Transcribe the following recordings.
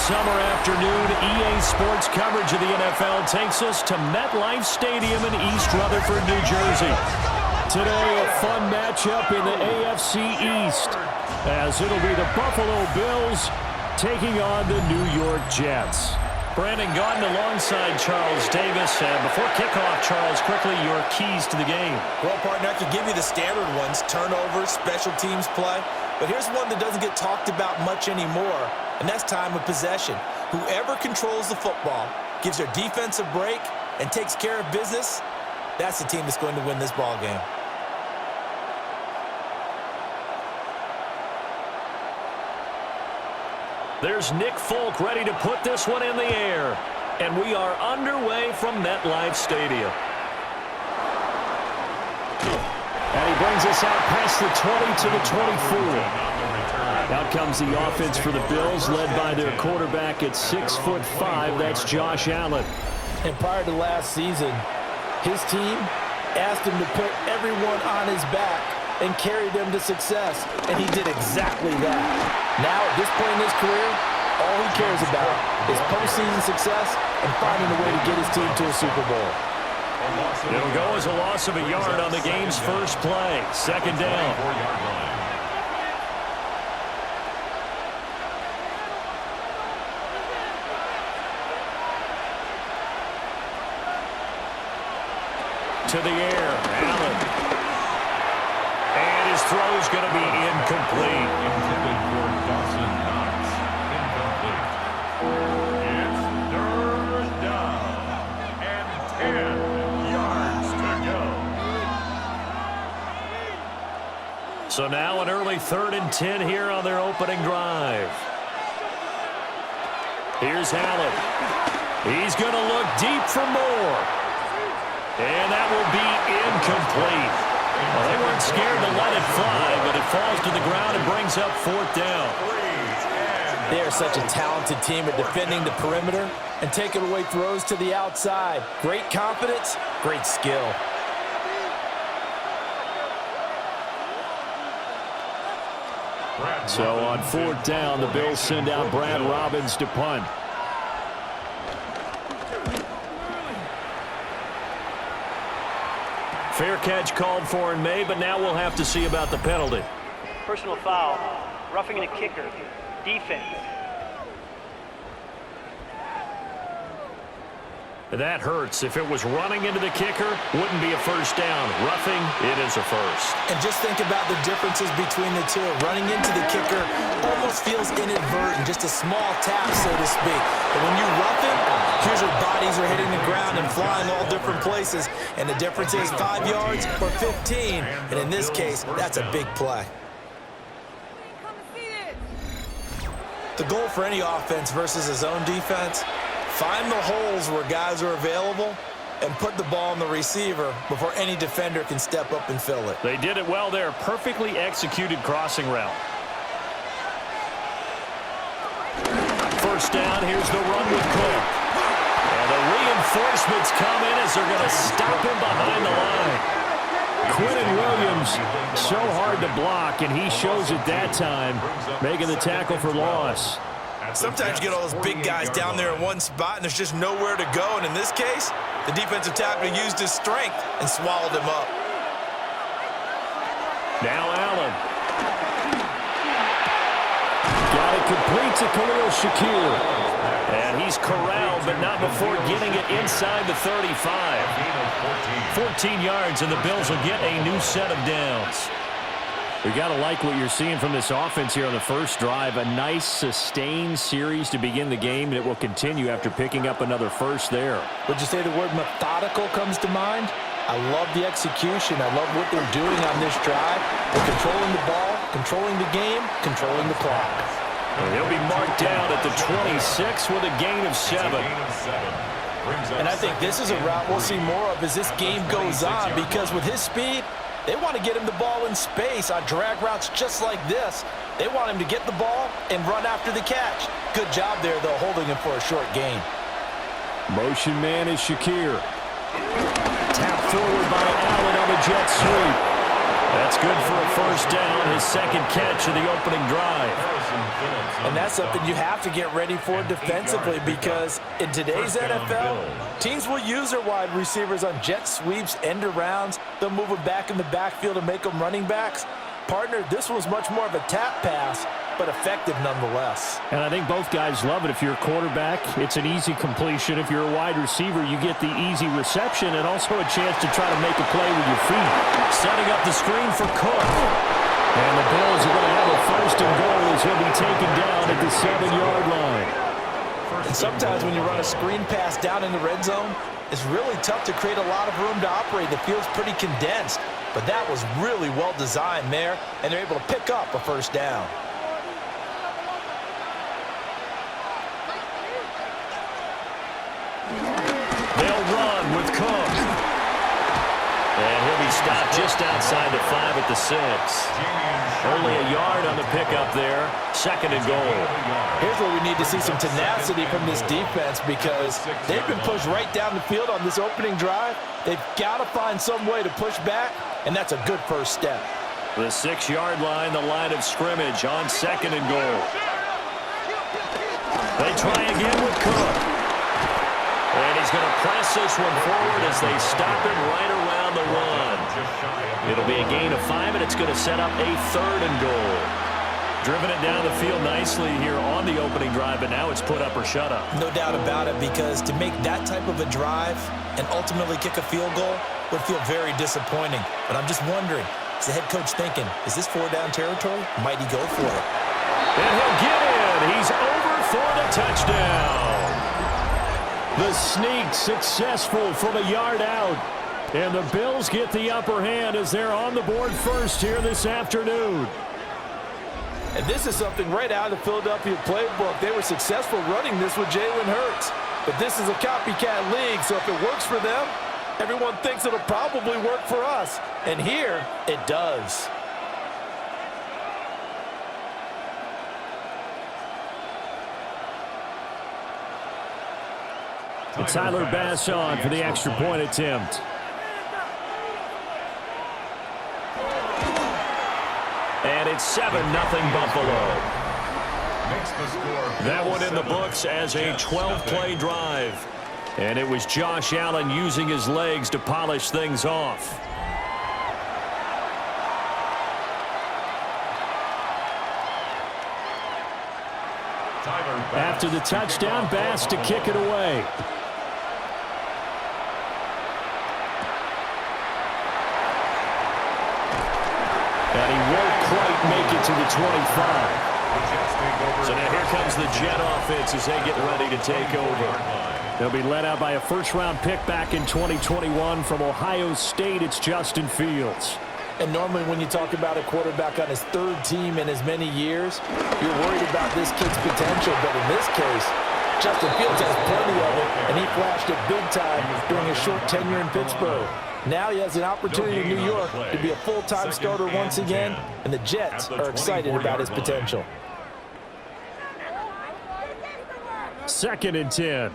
summer afternoon, EA Sports coverage of the NFL takes us to MetLife Stadium in East Rutherford, New Jersey. Today, a fun matchup in the AFC East, as it'll be the Buffalo Bills taking on the New York Jets. Brandon Gaudin alongside Charles Davis. And before kickoff, Charles, quickly your keys to the game. Well, partner, I can give you the standard ones: turnovers, special teams play. But here's one that doesn't get talked about much anymore, and that's time of possession. Whoever controls the football, gives their defense a break, and takes care of business, that's the team that's going to win this ball game. There's Nick Folk ready to put this one in the air. And we are underway from MetLife Stadium. And he brings us out past the 20 to the 24. Out comes the offense for the Bills, led by their quarterback at 6'5". That's Josh Allen. And prior to last season, his team asked him to put everyone on his back and carry them to success, and he did exactly that. Now, at this point in his career, all he cares about is postseason success and finding a way to get his team to a Super Bowl. It'll go as a loss of a yard on the game's first play. Second down. To the air, Allen. And his throw's going to be incomplete. Intended for Dawson Knox. Incomplete. It's third down and 10 yards to go. So now an early 3rd and 10 here on their opening drive. Here's Allen. He's going to look deep for more. And that will be incomplete. Well, they weren't scared to let it fly, but it falls to the ground and brings up 4th down. They are such a talented team at defending the perimeter and taking away throws to the outside. Great confidence, great skill. So on 4th down, the Bills send out Brad Robbins to punt. Fair catch called for and made, but now we'll have to see about the penalty. Personal foul, roughing the kicker, defense. That hurts. If it was running into the kicker, wouldn't be a first down. Roughing, it is a first. And just think about the differences between the two. Running into the kicker almost feels inadvertent, just a small tap, so to speak. But when you rough him, here's where bodies are hitting the ground and flying all different places. And the difference is 5 yards or 15. And in this case, that's a big play. The goal for any offense versus his own defense: find the holes where guys are available and put the ball on the receiver before any defender can step up and fill it. They did it well there. Perfectly executed crossing route. First down, here's the run with Cook. And the reinforcements come in as they're going to stop him behind the line. Quinton Williams, so hard to block, and he shows it that time, making the tackle for loss. Sometimes you get all those big guys down there in one spot, and there's just nowhere to go. And in this case, the defensive tackle used his strength and swallowed him up. Now Allen. Got it complete to Khalil Shakir. And he's corralled, but not before getting it inside the 35. 14 yards, and the Bills will get a new set of downs. We got to like what you're seeing from this offense here on the first drive. A nice, sustained series to begin the game, and it will continue after picking up another first there. Would you say the word methodical comes to mind? I love the execution. I love what they're doing on this drive. They're controlling the ball, controlling the game, controlling the clock. And he'll be marked down at the 26 with a gain of 7. And I think this is a route we'll see more of as this game goes on, because with his speed, they want to get him the ball in space on drag routes just like this. They want him to get the ball and run after the catch. Good job there, though, holding him for a short gain. Motion man is Shakir. Tap forward by Allen on the jet sweep. That's good for a first down, his second catch of the opening drive. And that's something you have to get ready for defensively, because in today's NFL, teams will use their wide receivers on jet sweeps, end arounds. They'll move them back in the backfield and make them running backs. Partner, this was much more of a tap pass, but effective nonetheless. And I think both guys love it. If you're a quarterback, it's an easy completion. If you're a wide receiver, you get the easy reception and also a chance to try to make a play with your feet. Setting up the screen for Cook. And the Bills are going to have a first and goal as he'll be taken down at the 7-yard line. And sometimes when you run a screen pass down in the red zone, it's really tough to create a lot of room to operate. The field's pretty condensed. But that was really well designed there, and they're able to pick up a first down. They'll run with Cook. And he'll be stopped just outside the 5 at the 6. Only a yard on the pickup there. Second and goal. Here's where we need to see some tenacity from this defense, because they've been pushed right down the field on this opening drive. They've got to find some way to push back, and that's a good first step. The 6-yard line, the line of scrimmage on second and goal. They try again with Cook. And he's going to press this one forward as they stop him right around the run. It'll be a gain of 5, and it's going to set up a third and goal. Driven it down the field nicely here on the opening drive, but now it's put up or shut up. No doubt about it, because to make that type of a drive and ultimately kick a field goal would feel very disappointing. But I'm just wondering, is the head coach thinking, is this 4-down territory? Might he go for it? And he'll get in. He's over for the touchdown. The sneak successful from a yard out. And the Bills get the upper hand as they're on the board first here this afternoon. And this is something right out of the Philadelphia playbook. They were successful running this with Jalen Hurts. But this is a copycat league, so if it works for them, everyone thinks it'll probably work for us. And here, it does. And Tyler Bass on for the extra point attempt. And it's 7-0 Buffalo. That one in the books as a 12-play drive. And it was Josh Allen using his legs to polish things off. After the touchdown, Bass to kick it away. And he won't quite make it to the 25. So now here comes the Jet offense as they get ready to take over. They'll be led out by a first-round pick back in 2021 from Ohio State. It's Justin Fields. And normally when you talk about a quarterback on his third team in as many years, you're worried about this kid's potential. But in this case, Justin Fields has plenty of it, and he flashed it big time during his short tenure in Pittsburgh. Now he has an opportunity in New York to be a full-time starter once again, and the Jets are excited about his potential. 2nd and 10.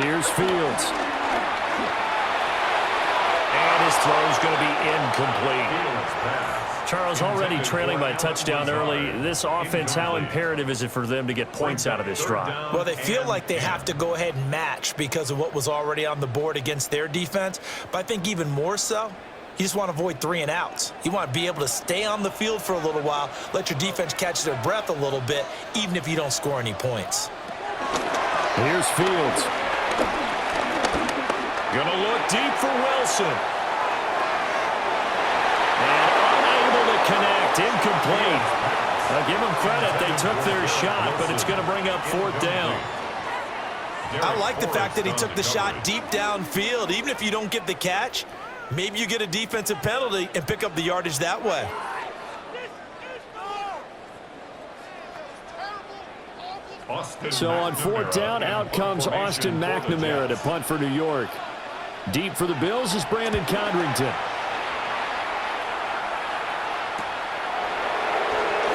Here's Fields. And his throw's going to be incomplete. Charles, already trailing by a touchdown early. This offense, how imperative is it for them to get points out of this drive? Well, they feel like they have to go ahead and match because of what was already on the board against their defense. But I think even more so, you just want to avoid 3 and outs. You want to be able to stay on the field for a little while, let your defense catch their breath a little bit, even if you don't score any points. Here's Fields. Gonna look deep for Wilson. And unable to connect, incomplete. I'll give them credit, they took their shot, but it's gonna bring up 4th down. I like the fact that he took the shot deep downfield. Even if you don't get the catch, maybe you get a defensive penalty and pick up the yardage that way. So on 4th down, out comes Austin McNamara to punt for New York. Deep for the Bills is Brandon Codrington.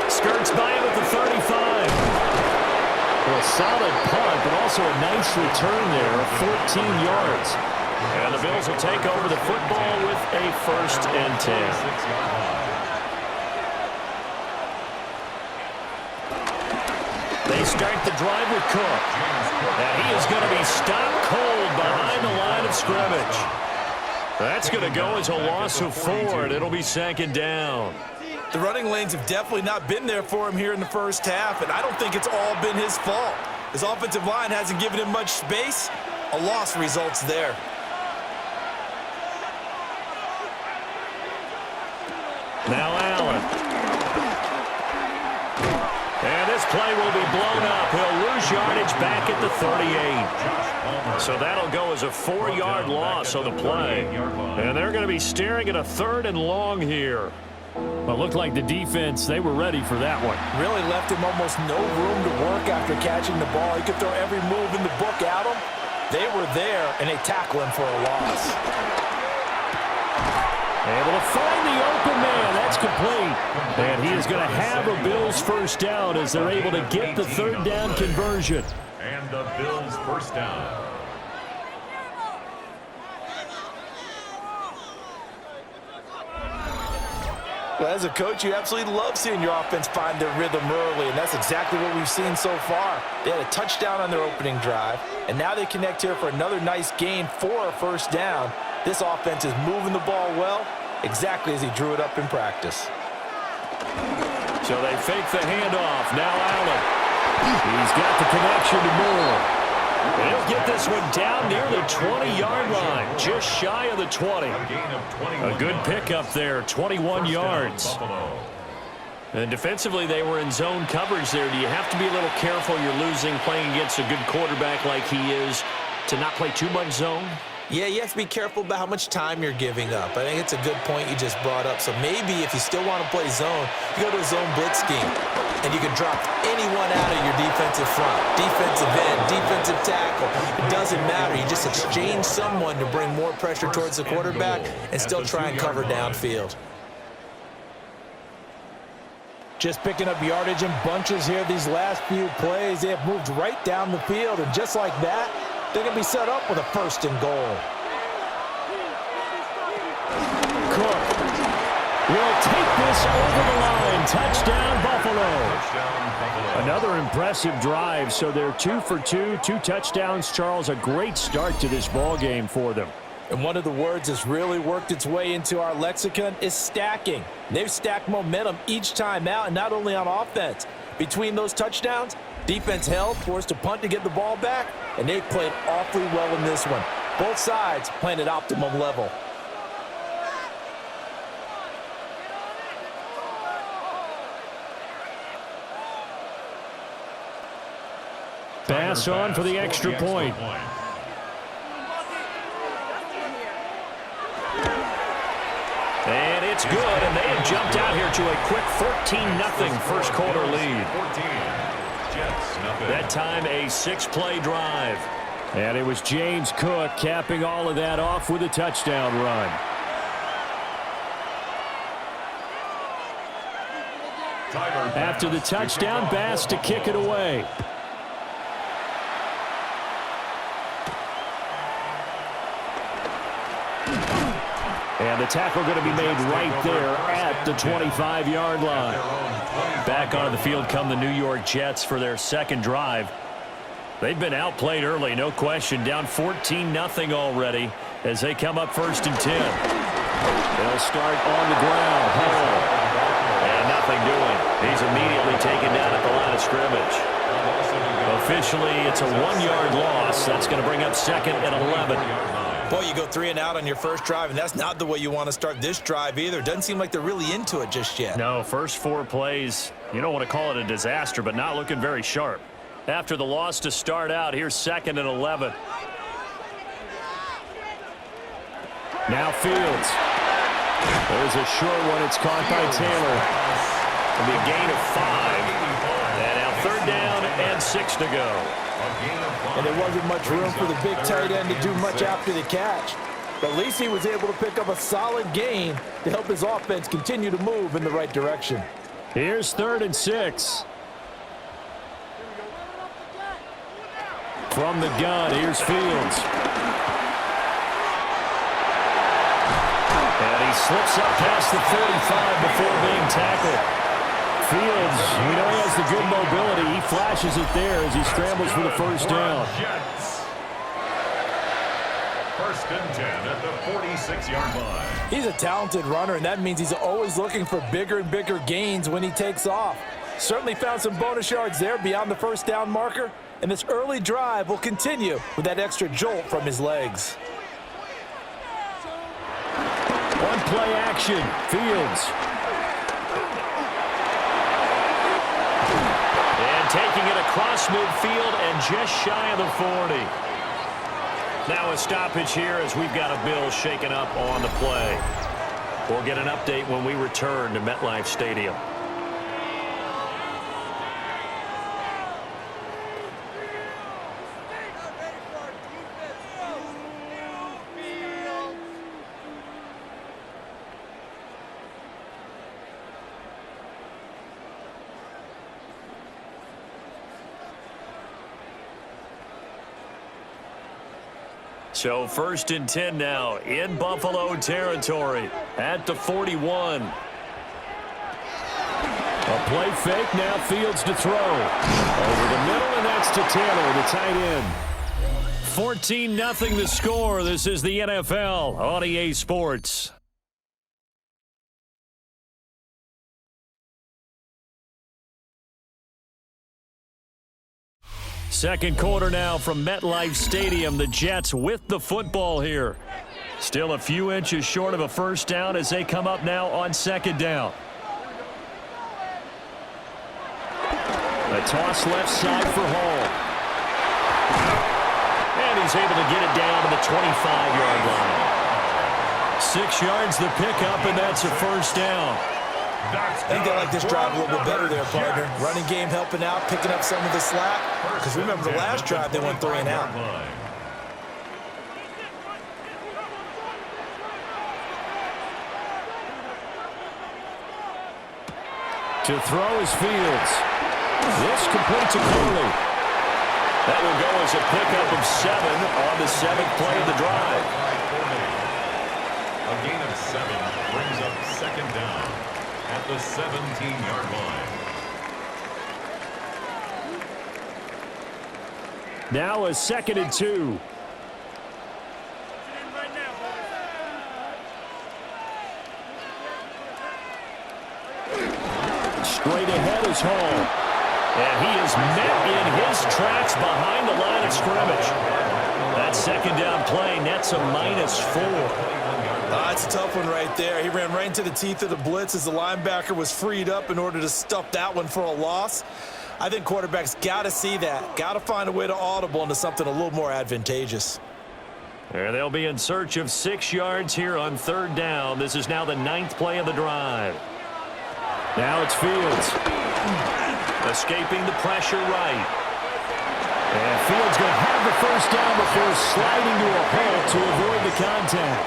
Skirts by him at the 35. Well, a solid punt, but also a nice return there of 14 yards. And the Bills will take over the football with a 1st and 10. They start the drive with Cook. And he is going to be stopped cold behind the line of scrimmage. That's going to go as a loss of 4, and it'll be 2nd down. The running lanes have definitely not been there for him here in the first half, and I don't think it's all been his fault. His offensive line hasn't given him much space. A loss results there. Now Allen. And this play will be blown up. He'll lose yardage back at the 38. So that'll go as a 4-yard loss on the play. And they're going to be staring at a 3rd and long here. Well, it looked like the defense, they were ready for that one. Really left him almost no room to work after catching the ball. He could throw every move in the book at him. They were there, and they tackle him for a loss. Able to find the open man. That's complete. And he is going to have a Bills 1st down as they're able to get the 3rd down conversion. And the Bills 1st down. Well, as a coach, you absolutely love seeing your offense find their rhythm early, and that's exactly what we've seen so far. They had a touchdown on their opening drive, and now they connect here for another nice gain for a 1st down. This offense is moving the ball well, exactly as he drew it up in practice. So they fake the handoff. Now Allen. He's got the connection to Moore. And he'll get this one down near the 20-yard line, just shy of the 20. A good pickup there, 21 yards. And defensively, they were in zone coverage there. Do you have to be a little careful? You're losing playing against a good quarterback like he is to not play too much zone? Yeah, you have to be careful about how much time you're giving up. I think it's a good point you just brought up. So maybe if you still want to play zone, you go to a zone blitz scheme, and you can drop anyone out of your defensive front, defensive end, defensive tackle. It doesn't matter. You just exchange someone to bring more pressure towards the quarterback and still try and cover downfield. Just picking up yardage in bunches here these last few plays. They have moved right down the field, and just like that, they're going to be set up with a 1st and goal. Cook will take this over the line. Touchdown, Buffalo. Another impressive drive. So they're 2 for 2, 2 touchdowns. Charles, a great start to this ball game for them. And one of the words that's really worked its way into our lexicon is stacking. They've stacked momentum each time out, and not only on offense. Between those touchdowns, defense held, forced a punt to get the ball back, and they played awfully well in this one. Both sides playing at optimum level. Pass on for the extra point. And it's good, and they have jumped out here to a quick 14-0 first quarter lead. That time a 6-play drive. And it was James Cook capping all of that off with a touchdown run. After the touchdown, Bass to kick it away. And the tackle going to be made right there at the 25-yard line. Back onto the field come the New York Jets for their 2nd drive. They've been outplayed early, no question. Down 14-0 already as they come up 1st and 10. They'll start on the ground. Hall. And nothing doing. He's immediately taken down at the line of scrimmage. Officially, it's a 1-yard loss. That's going to bring up 2nd and 11. Boy, you go 3 and out on your first drive, and that's not the way you want to start this drive either. Doesn't seem like they're really into it just yet. No, first 4 plays, you don't want to call it a disaster, but not looking very sharp. After the loss to start out, here's 2nd and 11. Now Fields. There's a short one. It's caught by Taylor. It'll be a gain of 5. And now 3rd down and 6 to go. And there wasn't much room for the big tight end to do much after the catch. But at least he was able to pick up a solid gain to help his offense continue to move in the right direction. Here's 3rd and 6. From the gun, here's Fields. slips up past the 45 before being tackled. Fields, we know he has the good mobility. He flashes it there as he scrambles for the first down. First and 10 at the 46-yard line. He's a talented runner, and that means he's always looking for bigger and bigger gains when he takes off. Certainly found some bonus yards there beyond the first down marker, and this early drive will continue with that extra jolt from his legs. One play action, Fields. And taking it across midfield and just shy of the 40. Now a stoppage here as we've got a Bill shaken up on the play. We'll get an update when we return to MetLife Stadium. So first and 10 now in Buffalo territory at the 41. A play fake, now Fields to throw. Over the middle, and that's to Taylor, the tight end. 14-0 the score. This is the NFL on EA Sports. Second quarter now from MetLife Stadium. The Jets with the football here. Still a few inches short of a first down as they come up now on second down. A toss left side for Hall. And he's able to get it down to the 25-yard line. 6 yards the pickup, and that's a first down. I think they like this drive a little bit better there, partner. Running game helping out, picking up some of the slack. Because remember the last drive, they went 3 and out. To throw is Fields. This complete to Cooley. That will go as a pickup of 7 on the 7th play of the drive. A gain of 7 brings up second down at the 17-yard line. Now a 2nd and 2. Straight ahead is Hall. And he is met in his tracks behind the line of scrimmage. That second down play nets a -4. That's a tough one right there. He ran right into the teeth of the blitz as the linebacker was freed up in order to stuff that one for a loss. I think quarterbacks got to see that. Got to find a way to audible into something a little more advantageous. And they'll be in search of 6 yards here on third down. This is now the 9th play of the drive. Now it's Fields. Escaping the pressure right. And Fields going to have the first down before sliding to a halt to avoid the contact.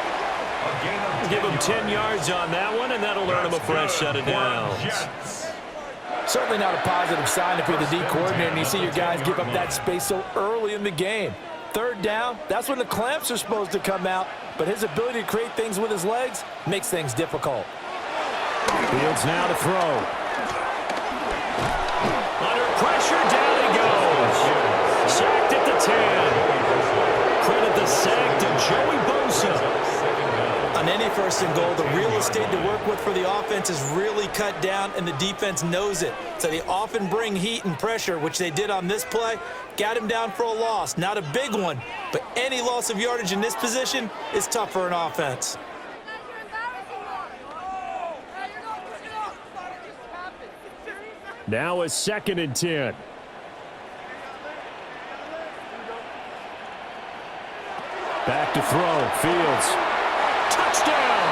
Give him 10 yards on that one, and that'll earn him a fresh set of downs. Certainly not a positive sign if you're the D coordinator and you see your guys give up that space so early in the game. Third down, that's when the clamps are supposed to come out, but his ability to create things with his legs makes things difficult. Fields now to throw. Under pressure, down he goes. Sacked at the 10. Credit the sack to Joey Bosa. On any first and goal, the real estate to work with for the offense is really cut down, and the defense knows it. So they often bring heat and pressure, which they did on this play. Got him down for a loss. Not a big one, but any loss of yardage in this position is tough for an offense. Now a 2nd and 10. Back to throw. Fields. Touchdown!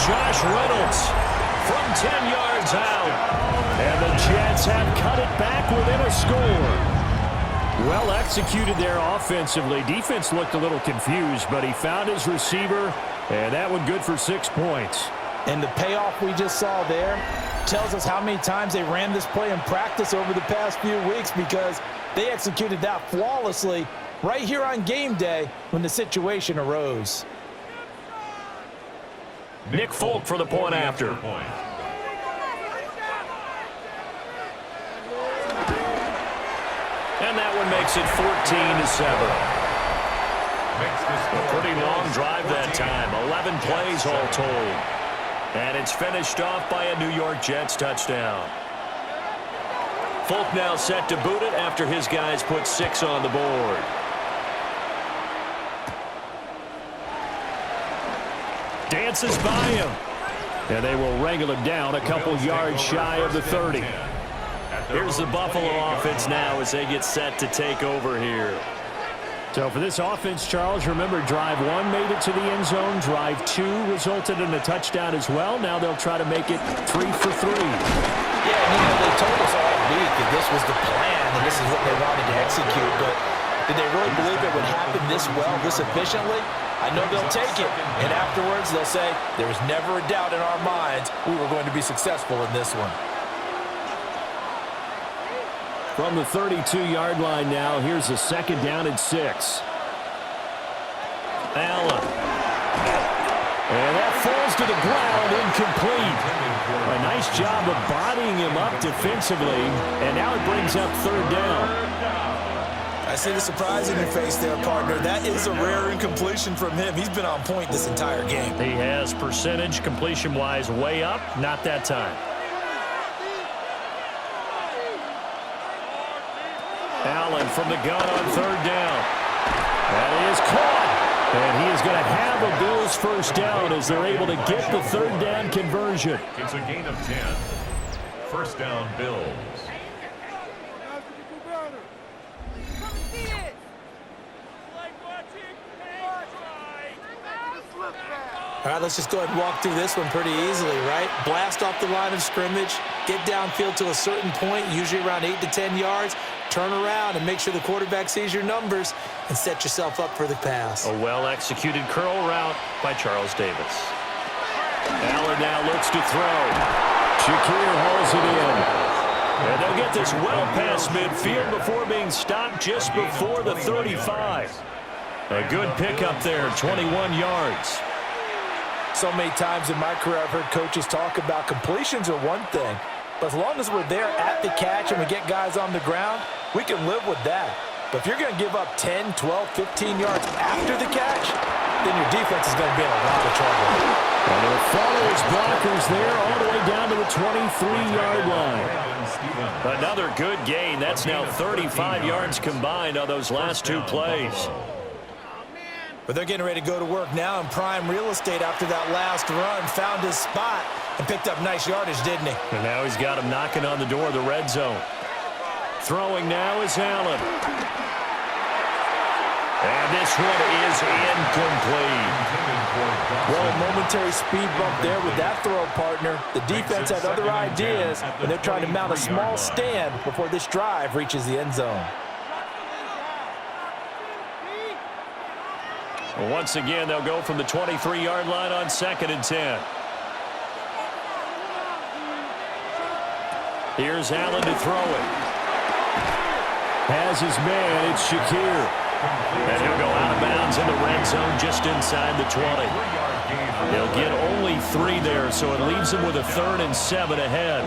Josh Reynolds from 10 yards out. And the Jets have cut it back within a score. Well executed there offensively. Defense looked a little confused, but he found his receiver, and that one good for 6 points. And the payoff we just saw there tells us how many times they ran this play in practice over the past few weeks, because they executed that flawlessly right here on game day when the situation arose. Nick Folk for the point after. And that one makes it 14-7. A pretty long drive that time. 11 plays all told. And it's finished off by a New York Jets touchdown. Folk now set to boot it after his guys put 6 on the board. Dances by him. And they will wrangle him down a couple yards shy of the 30. Here's the Buffalo offense now as they get set to take over here. So for this offense, Charles, remember drive 1 made it to the end zone. Drive 2 resulted in a touchdown as well. Now they'll try to make it 3 for 3. Yeah, and they told us all week that this was the plan and this is what they wanted to execute. But did they really believe it would happen this well, this efficiently? I know they'll take it. And afterwards, they'll say, there was never a doubt in our minds we were going to be successful in this one. From the 32-yard line now, here's a 2nd down and 6. Allen. And that falls to the ground, incomplete. A nice job of bodying him up defensively, and now it brings up 3rd down. I see the surprise in your face there, partner. That is a rare incompletion from him. He's been on point this entire game. He has percentage completion-wise way up, not that time. Allen from the gun on 3rd down. That is caught. And he is going to have a Bills 1st down as they're able to get the 3rd down conversion. It's a gain of 10. 1st down, Bills. All right, let's just go ahead and walk through this one pretty easily, right? Blast off the line of scrimmage, get downfield to a certain point, usually around 8 to 10 yards, turn around and make sure the quarterback sees your numbers and set yourself up for the pass. A well-executed curl route by Charles Davis. Allen now looks to throw. Shakir hauls it in. And they'll get this well past midfield before being stopped just before the 35. A good pickup there, 21 yards. So many times in my career I've heard coaches talk about completions are one thing, but as long as we're there at the catch and we get guys on the ground, we can live with that. But if you're going to give up 10, 12, 15 yards after the catch, then your defense is going to be in a lot of trouble. And they'll follow his blockers there all the way down to the 23-yard line. Another good gain. That's now 35 yards combined on those last 2 plays. But they're getting ready to go to work now in prime real estate after that last run. Found his spot and picked up nice yardage, didn't he? And now he's got him knocking on the door of the red zone. Throwing now is Allen. And this one is incomplete. Well, a momentary speed bump there with that throw, partner. The defense had other ideas, and they're trying to mount a small stand before this drive reaches the end zone. Once again, they'll go from the 23-yard line on 2nd and 10. Here's Allen to throw it. Has his man, it's Shakir. And he'll go out of bounds in the red zone just inside the 20. He'll get only 3 there, so it leaves him with a 3rd and 7 ahead.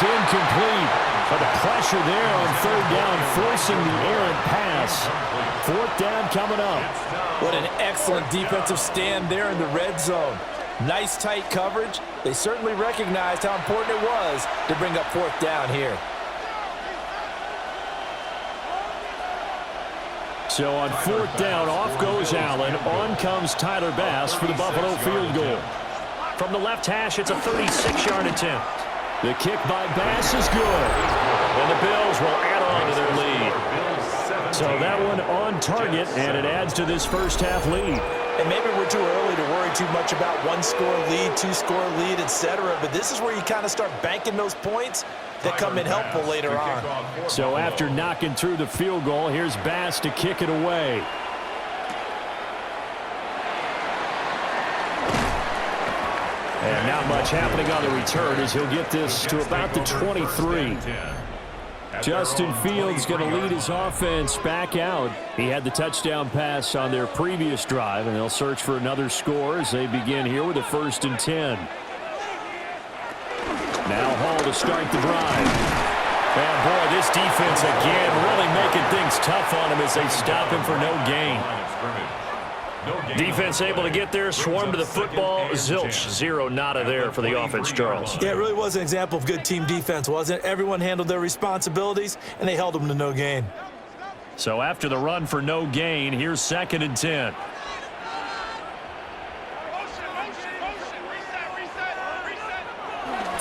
Incomplete, but the pressure there on 3rd down, forcing the errant pass. 4th down coming up. What an excellent defensive stand there in the red zone. Nice tight coverage. They certainly recognized how important it was to bring up 4th down here. So on 4th down, off goes Allen. On comes Tyler Bass for the Buffalo field goal. From the left hash, it's a 36-yard attempt. The kick by Bass is good. And the Bills will add on to their lead. So that one on target, and it adds to this first half lead. And maybe we're too early to worry too much about 1-score lead, 2-score lead, etc. But this is where you kind of start banking those points that come in helpful later on. So after knocking through the field goal, here's Bass to kick it away. And not much happening on the return as he'll get this to about the 23. Justin Fields going to lead his offense back out. He had the touchdown pass on their previous drive, and they'll search for another score as they begin here with a 1st and 10. Now Hall to start the drive. And boy, this defense again really making things tough on him as they stop him for no gain. Defense able to get there, swarm to the football. Zilch, zero, nada there for the offense, Charles. Yeah, it really was an example of good team defense, wasn't it? Everyone handled their responsibilities, and they held them to no gain. So after the run for no gain, here's 2nd and 10.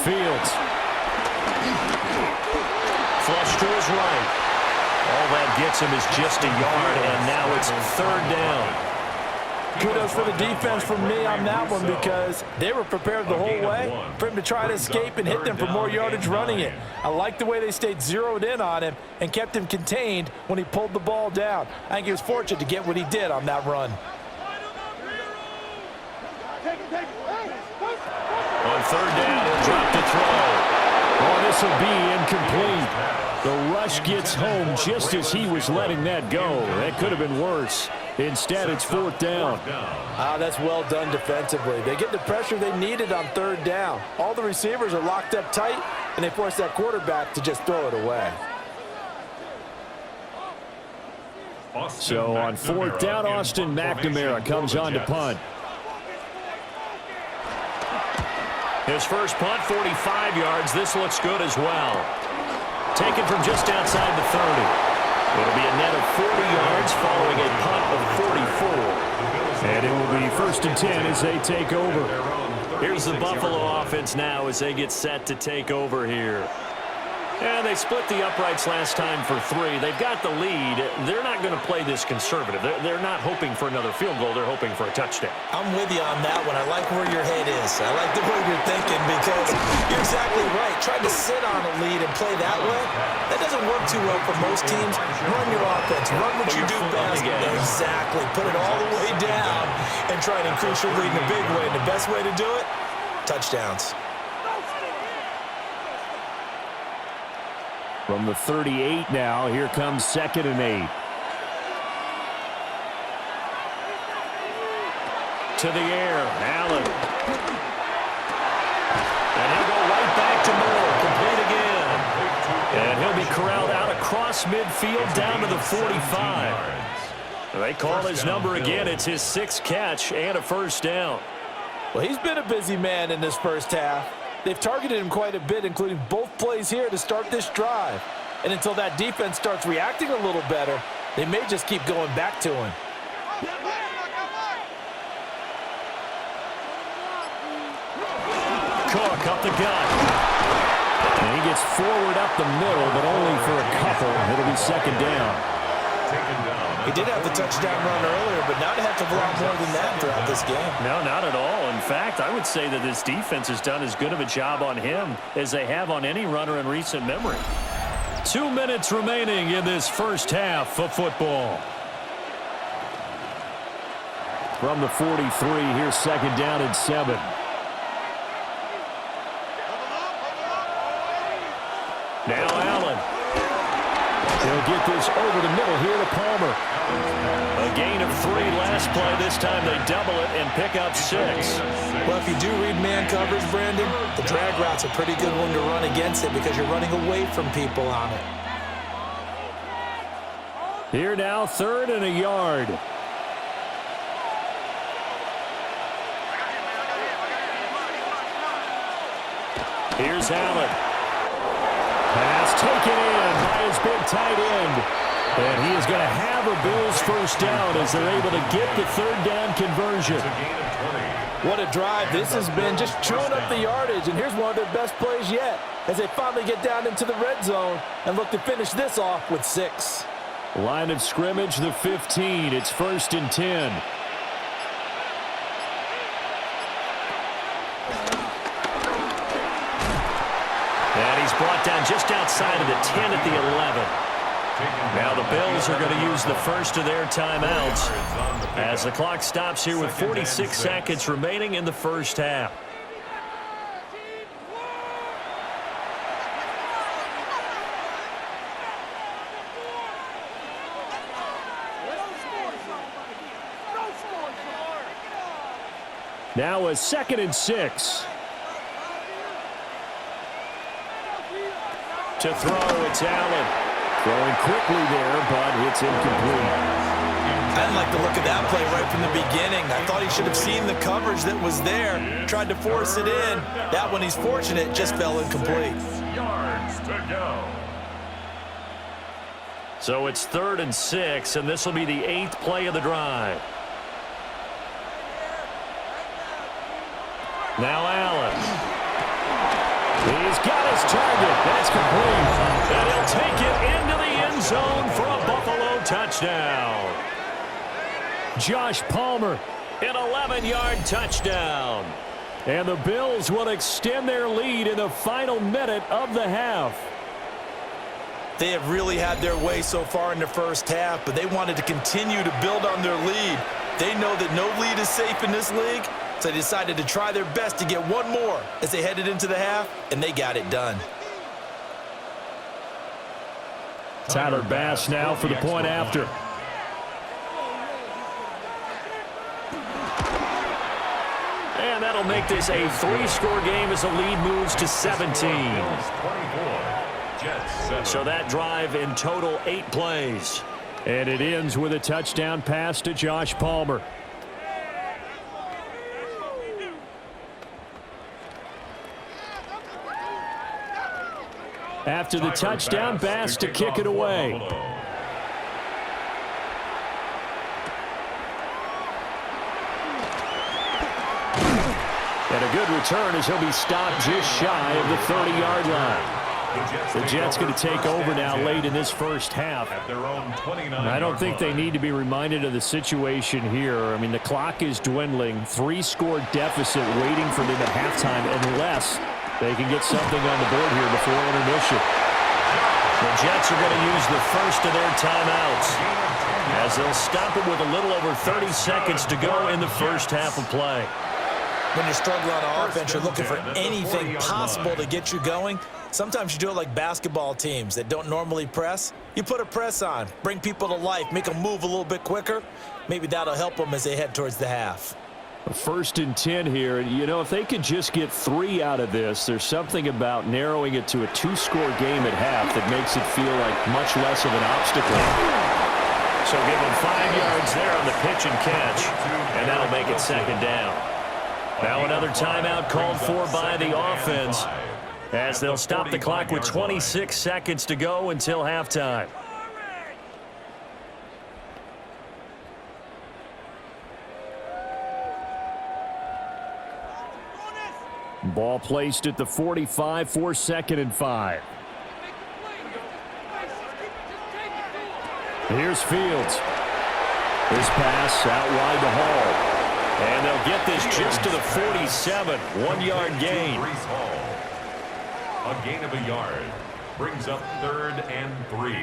Fields. Flush to his right. All that gets him is just a yard, and now it's 3rd down. Kudos for the defense from me on that one because they were prepared the whole way for him to try to escape and hit them for more yardage running it. I like the way they stayed zeroed in on him and kept him contained when he pulled the ball down. I think he was fortunate to get what he did on that run. On 3rd down, he'll drop to throw. Oh, this will be incomplete. The rush gets home just as he was letting that go. That could have been worse. Instead, it's 4th down. That's well done defensively. They get the pressure they needed on 3rd down. All the receivers are locked up tight, and they force that quarterback to just throw it away. So on 4th down, Austin McNamara comes on to punt. His first punt, 45 yards. This looks good as well. Taken from just outside the 30. It'll be a net of 40 yards following a punt of 44. And it will be 1st and 10 as they take over. Here's the Buffalo offense now as they get set to take over here. And they split the uprights last time for 3. They've got the lead. They're not going to play this conservative. They're not hoping for another field goal. They're hoping for a touchdown. I'm with you on that one. I like where your head is. I like the way you're thinking because you're exactly right. Trying to sit on a lead and play that way, that doesn't work too well for most teams. Run your offense. Run what you do best. Exactly. Put it all the way down and try and increase your lead in a big way. And the best way to do it, touchdowns. From the 38 now, here comes 2nd and 8. To the air, Allen. And he'll go right back to Moore, complete again. And he'll be corralled out across midfield down to the 45. They call his number again. It's his 6th catch and a 1st down. Well, he's been a busy man in this first half. They've targeted him quite a bit, including both plays here to start this drive. And until that defense starts reacting a little better, they may just keep going back to him. Cook up the gut. And he gets forward up the middle, but only for a couple. It'll be 2nd down. He did have the touchdown run earlier, but now they have to block more than that throughout this game. No, not at all. In fact, I would say that this defense has done as good of a job on him as they have on any runner in recent memory. 2 minutes remaining in this first half of football. From the 43, here's 2nd down and 7. Now Allen. He'll get this over the middle here to Palmer. A gain of 3 last play. This time they double it and pick up 6. Well, if you do read man coverage, Brandon, the drag route's a pretty good one to run against it because you're running away from people on it. Here now, 3rd and a yard. Here's Allen. Pass taken in by his big tight end. And he is going to have a Bills 1st down as they're able to get the 3rd down conversion. What a drive this has been, just chewing up the yardage. And here's one of their best plays yet as they finally get down into the red zone and look to finish this off with 6. Line of scrimmage, the 15. It's 1st and 10. And he's brought down just outside of the 10 at the 11. Now the Bills are going to use the first of their timeouts as the clock stops here with 46 seconds remaining in the first half. Now a 2nd and 6. To throw, it's Allen. Throwing quickly there, but it's incomplete. I didn't like the look of that play right from the beginning. I thought he should have seen the coverage that was there, tried to force it in. That one, he's fortunate, just fell incomplete. Yards to go. So it's 3rd and 6, and this will be the 8th play of the drive. Now Allen. He's got his target. That's complete. And he'll take it into the end zone for a Buffalo touchdown. Josh Palmer, an 11-yard touchdown. And the Bills will extend their lead in the final minute of the half. They have really had their way so far in the first half, but they wanted to continue to build on their lead. They know that no lead is safe in this league, so they decided to try their best to get one more as they headed into the half, and they got it done. Tyler Bass now for the point after. And that'll make this a 3-score game as the lead moves to 17. So that drive in total 8 plays. And it ends with a touchdown pass to Josh Palmer. After the touchdown, Bass to kick it away. And a good return as he'll be stopped just shy of the 30-yard line. The Jets going to take over now late in this first half. I don't think they need to be reminded of the situation here. I mean, the clock is dwindling. 3-score deficit waiting for them at halftime unless they can get something on the board here before intermission. The Jets are going to use the first of their timeouts as they'll stop it with a little over 30 seconds to go in the first half of play. When you're struggling on offense, you're looking for anything possible to get you going. Sometimes you do it like basketball teams that don't normally press. You put a press on, bring people to life, make them move a little bit quicker. Maybe that'll help them as they head towards the half. 1st and 10 here. And, you know, if they could just get 3 out of this, there's something about narrowing it to a 2-score game at half that makes it feel like much less of an obstacle. So give them 5 yards there on the pitch and catch, and that'll make it 2nd down. Now another timeout called for by the offense as they'll stop the clock with 26 seconds to go until halftime. Ball placed at the 45 for 2nd and 5. Here's Fields. His pass out wide to Hall. And they'll get this just to the 47. 1-yard gain. A gain of a yard brings up 3rd and 3.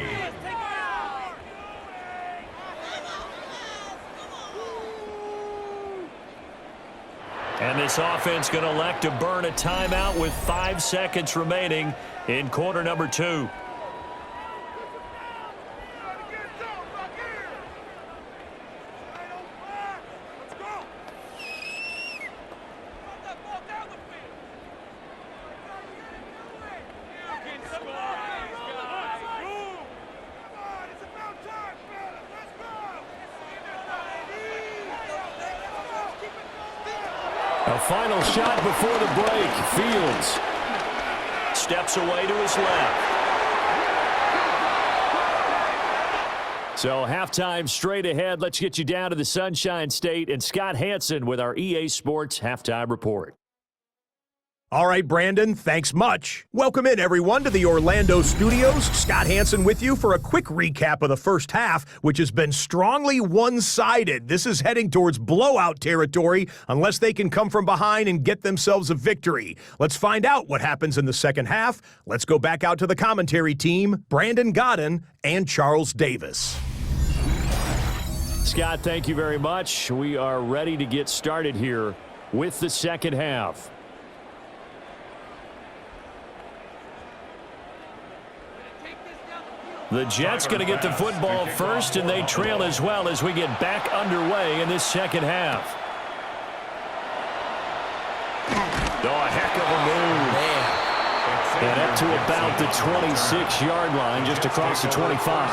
And this offense going to elect to burn a timeout with 5 seconds remaining in quarter number 2. A final shot before the break. Fields steps away to his left. So halftime straight ahead. Let's get you down to the Sunshine State and Scott Hansen with our EA Sports Halftime Report. All right, Brandon, thanks much. Welcome in, everyone, to the Orlando studios. Scott Hansen with you for a quick recap of the first half, which has been strongly one-sided. This is heading towards blowout territory unless they can come from behind and get themselves a victory. Let's find out what happens in the second half. Let's go back out to the commentary team, Brandon Godden and Charles Davis. Scott, thank you very much. We are ready to get started here with the second half. The Jets going to get the football first, and they trail as well as we get back underway in this second half. Oh, a heck of a move. Man. And up to about the 26-yard line, just across the 25.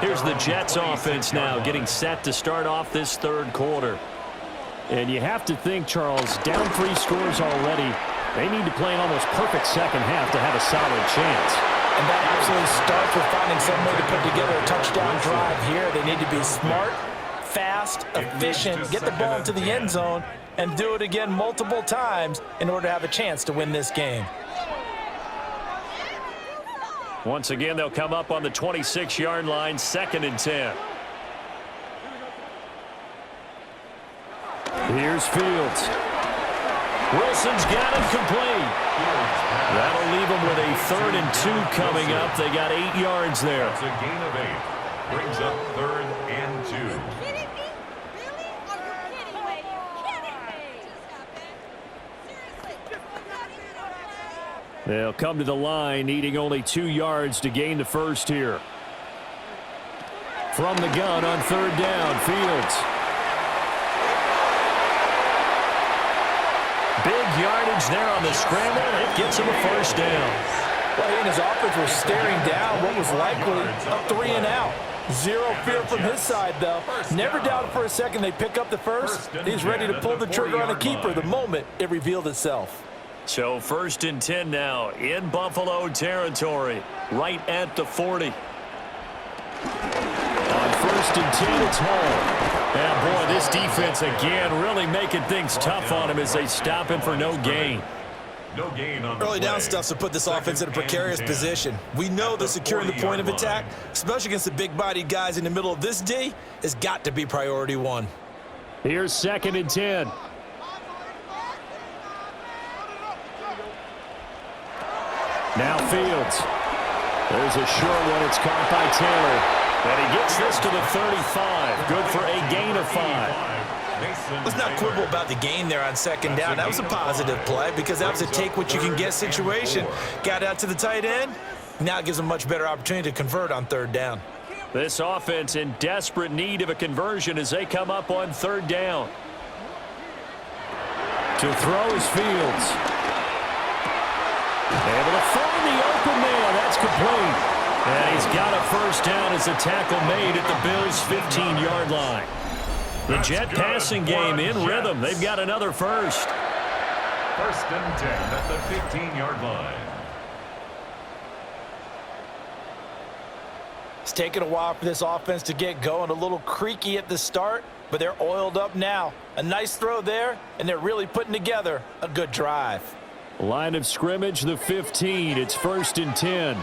Here's the Jets offense now getting set to start off this third quarter. And you have to think, Charles, down 3 scores already. They need to play an almost perfect second half to have a solid chance. And that absolutely starts with finding some way to put together a touchdown drive here. They need to be smart, fast, efficient, get the ball into the end zone, and do it again multiple times in order to have a chance to win this game. Once again, they'll come up on the 26-yard line, 2nd and 10. Here's Fields. Wilson's got it complete. That'll leave them with a 3rd and 2 coming up. They got 8 yards there. That's a gain of 8. Brings up 3rd and 2. They'll come to the line, needing only 2 yards to gain the first here. From the gun on 3rd down, Fields. Big yardage there on the scramble. It gets him a first down. Well, he and his offense were staring down what was likely a 3 and out. Zero fear from his side, though. Never doubted for a second they pick up the first. He's ready to pull the trigger on a keeper the moment it revealed itself. So 1st and 10 now in Buffalo territory, right at the 40. On 1st and 10, it's home. And boy, this defense again really making things tough on him as they stop him for no gain. No gain on the Early play. down stuff's to put this offense in a precarious position. We know that securing the point of attack, especially against the big-bodied guys in the middle of this D, has got to be priority 1. Here's 2nd and 10. Now Fields. There's a short one. It's caught by Taylor. And he gets this to the 35. Good for a gain of 5. Let's not quibble about the gain there on 2nd down. That was a positive play because that was a take-what-you-can-get situation. Got out to the tight end. Now it gives them a much better opportunity to convert on 3rd down. This offense in desperate need of a conversion as they come up on 3rd down. To throw is Fields. Able to find the open man. That's complete. And he's got a first down as the tackle made at the Bills' 15-yard line. The Jet passing game in rhythm. They've got another first. 1st and 10 at the 15-yard line. It's taken a while for this offense to get going. A little creaky at the start, but they're oiled up now. A nice throw there, and they're really putting together a good drive. Line of scrimmage, the 15. It's 1st and 10.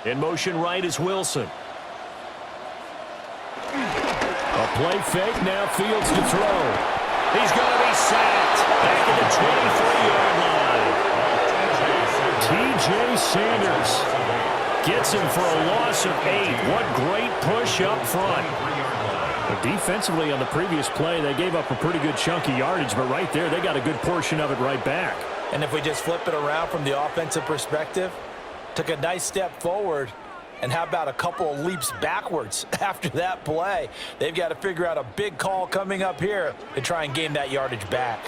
In motion right is Wilson. A play fake, now Fields to throw. He's going to be sacked. Back at the 24-yard line. T.J. Sanders gets him for a loss of 8. What great push up front. Defensively on the previous play, they gave up a pretty good chunk of yardage, but right there, they got a good portion of it right back. And if we just flip it around from the offensive perspective, took a nice step forward, and how about a couple of leaps backwards after that play? They've got to figure out a big call coming up here to try and gain that yardage back.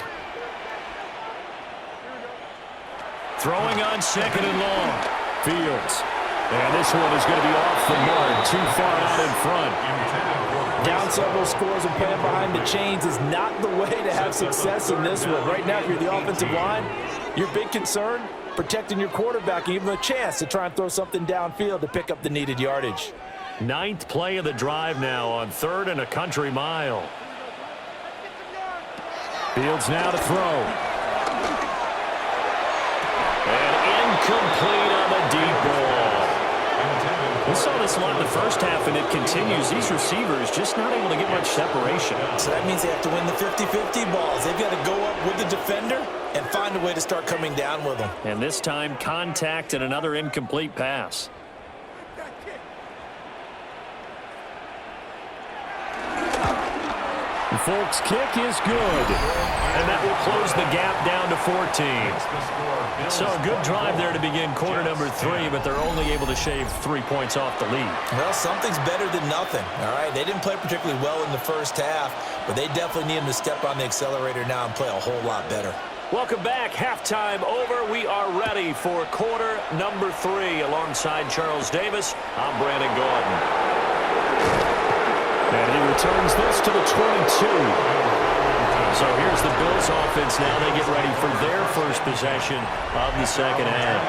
Throwing on 2nd and long. Fields. And this one is going to be off the mark, too far out in front. Down several scores and playing behind the chains is not the way to have success in this one. Right now, if you're the offensive line, your big concern, protecting your quarterback, even a chance to try and throw something downfield to pick up the needed yardage. 9th play of the drive now on 3rd and a country mile. Fields now to throw. And incomplete on the deep ball. We saw this a lot in the first half, and it continues. These receivers just not able to get much separation. So that means they have to win the 50-50 balls. They've got to go up with the defender and find a way to start coming down with them. And this time, contact and another incomplete pass. Folks' kick is good. And that will close the gap down to 14. So a good drive there to begin quarter number 3, but they're only able to shave 3 points off the lead. Well, something's better than nothing, all right? They didn't play particularly well in the first half, but they definitely need them to step on the accelerator now and play a whole lot better. Welcome back. Halftime over. We are ready for quarter number 3. Alongside Charles Davis, I'm Brandon Gordon. And he returns this to the 22. So here's the Bills offense now. They get ready for their first possession of the second half.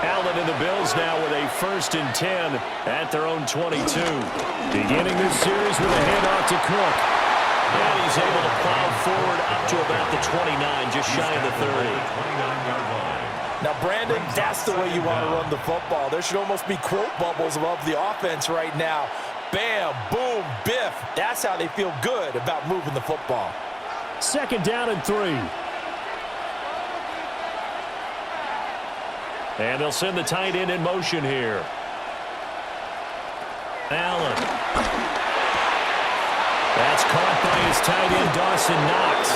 Allen and the Bills now with a 1st and 10 at their own 22. Beginning this series with a handoff to Cook. And he's able to plow forward up to about the 29, just shy of the 30. Now, Brandon, that's the way you want to run the football. There should almost be quote bubbles above the offense right now. Bam, boom, biff. That's how they feel good about moving the football. 2nd down and 3. And they'll send the tight end in motion here. Allen. That's caught by his tight end, Dawson Knox.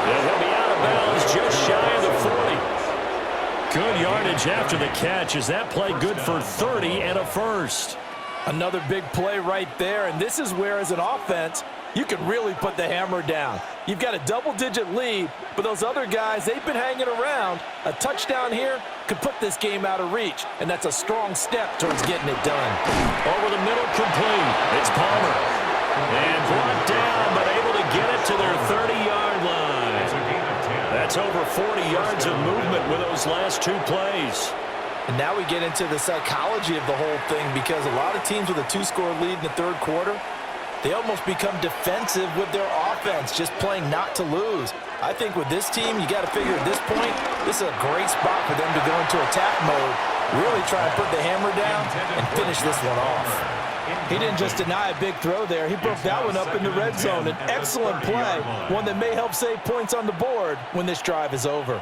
And he'll be out of bounds just shy of the 40. Good yardage after the catch. Is that play good for 30 and a first? Another big play right there, and this is where, as an offense, you can really put the hammer down. You've got a double-digit lead, but those other guys, they've been hanging around. A touchdown here could put this game out of reach, and that's a strong step towards getting it done. Over the middle, complete. It's Palmer. And brought down, but able to get it to their 30-yard line. That's over 40 yards of movement with those last 2 plays. And now we get into the psychology of the whole thing, because a lot of teams with a 2-score lead in the 3rd quarter, they almost become defensive with their offense, just playing not to lose. I think with this team, you got to figure at this point, this is a great spot for them to go into attack mode, really try and put the hammer down and finish this one off. He didn't just deny a big throw there. He broke that one up in the red zone. An excellent play, one that may help save points on the board when this drive is over.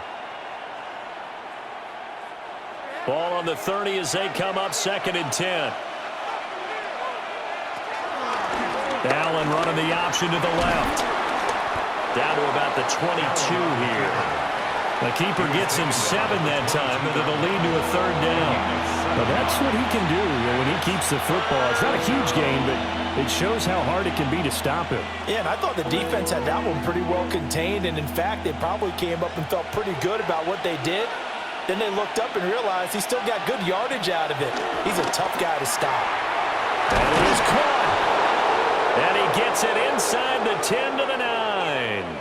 Ball on the 30 as they come up 2nd and 10. Allen running the option to the left. Down to about the 22 here. The keeper gets him 7 that time, but it'll lead to a 3rd down. But that's what he can do when he keeps the football. It's not a huge gain, but it shows how hard it can be to stop him. Yeah, and I thought the defense had that one pretty well contained, and in fact, they probably came up and felt pretty good about what they did. Then they looked up and realized he still got good yardage out of it. He's a tough guy to stop. And it is caught. And he gets it inside the 10 to the 9.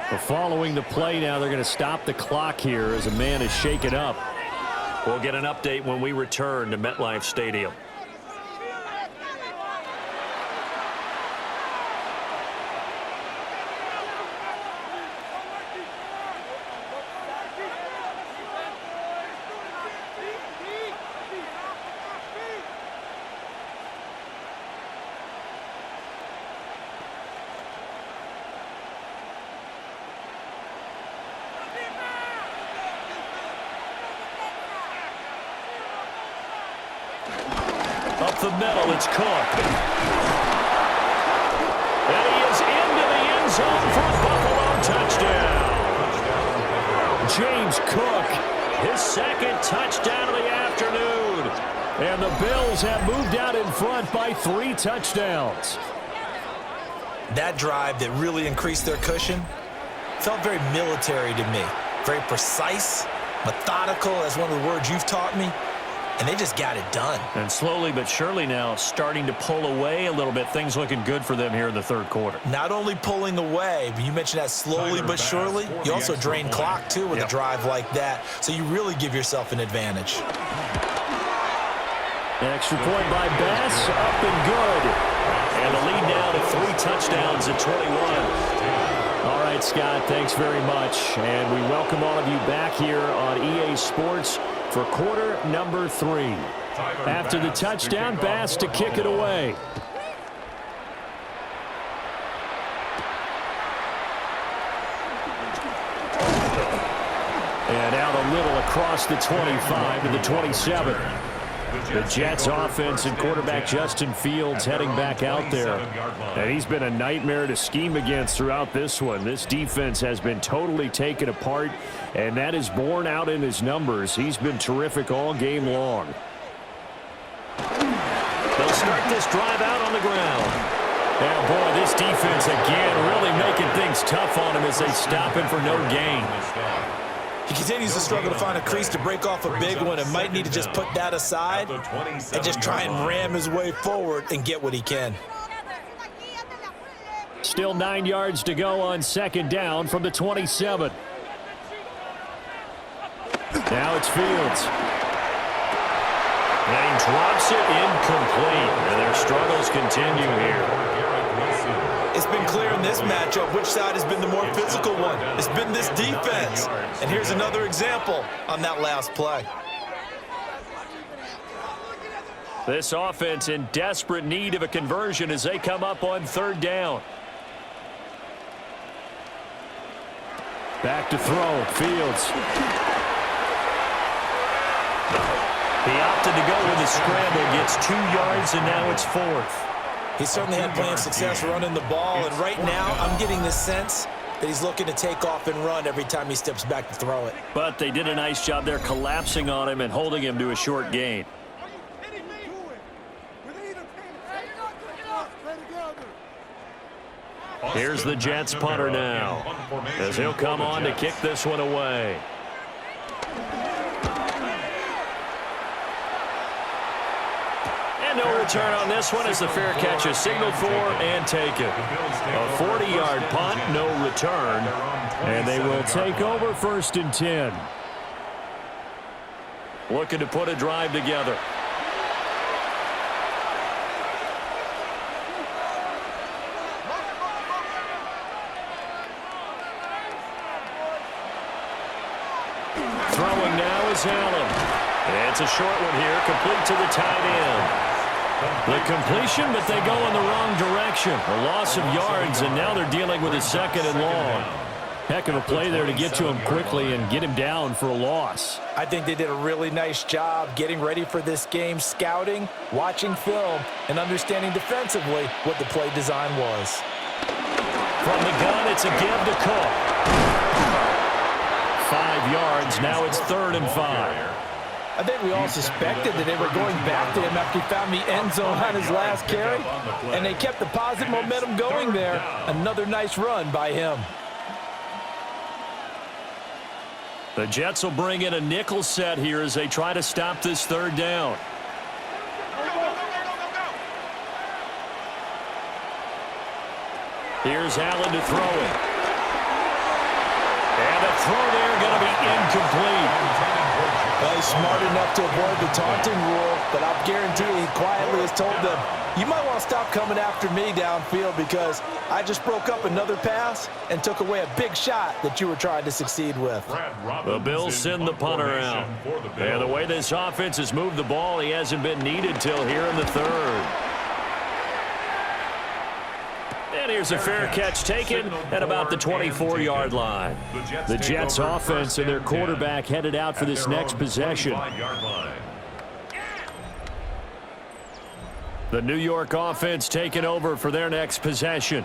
But following the play now, they're going to stop the clock here as a man is shaken up. We'll get an update when we return to MetLife Stadium. Up the middle, it's Cook. And he is into the end zone for a Buffalo touchdown. James Cook, his 2nd touchdown of the afternoon. And the Bills have moved out in front by 3 touchdowns. That drive that really increased their cushion felt very military to me. Very precise, methodical, that's one of the words you've taught me. And they just got it done. And slowly but surely now starting to pull away a little bit. Things looking good for them here in the 3rd quarter. Not only pulling away, but you mentioned that slowly but surely. You also drain clock, too, with a drive like that. So you really give yourself an advantage. An extra point by Bass, up and good. And the lead now to 3 touchdowns at 21. All right, Scott, thanks very much. And we welcome all of you back here on EA Sports for quarter number 3. After the touchdown, Bass to kick it away. And out a little across the 25 to the 27. The Jets offense and quarterback Justin Fields heading back out there. And he's been a nightmare to scheme against throughout this one. This defense has been totally taken apart, and that is borne out in his numbers. He's been terrific all game long. They'll start this drive out on the ground. And boy, this defense again really making things tough on him as they stop him for no gain. He continues to struggle to find a crease to break off a big one and might need to just put that aside and just try and ram his way forward and get what he can. Still 9 yards to go on second down from the 27. Now it's Fields. And he drops it incomplete. And their struggles continue here. It's been clear in this matchup which side has been the more physical one. It's been this defense. And here's another example on that last play. This offense in desperate need of a conversion as they come up on third down. Back to throw. Fields. He opted to go with a scramble. Gets 2 yards, and now it's fourth. He certainly had plenty of success running the ball, and right now I'm getting the sense that he's looking to take off and run every time he steps back to throw it. But they did a nice job there collapsing on him and holding him to a short gain. Here's the Jets punter now, as he'll come on to kick this one away. No return on this one as the fair catch is signaled for and taken. A 40-yard punt, no return, and they will take over 1st and 10. Looking to put a drive together. Throwing now is Allen. It's a short one here, complete to the tight end. The completion, but they go in the wrong direction. A loss of yards, and now they're dealing with a 2nd and long. Heck of a play there to get to him quickly and get him down for a loss. I think they did a really nice job getting ready for this game, scouting, watching film, and understanding defensively what the play design was. From the gun, it's a give to Cook. 5 yards, now it's 3rd and 5. I think we all suspected that they were going back to him after he found the end zone on his last carry, and they kept the positive momentum going there. Another nice run by him. The Jets will bring in a nickel set here as they try to stop this 3rd down. Here's Allen to throw it. And the throw there going to be incomplete. Well, he's smart enough to avoid the taunting rule, but I'll guarantee he quietly has told them, you might want to stop coming after me downfield because I just broke up another pass and took away a big shot that you were trying to succeed with. The Bills send the punter out. And the way this offense has moved the ball, he hasn't been needed till here in the 3rd. And here's a fair catch taken at about the 24-yard line. The Jets offense and their quarterback headed out for this next possession. The New York offense taking over for their next possession.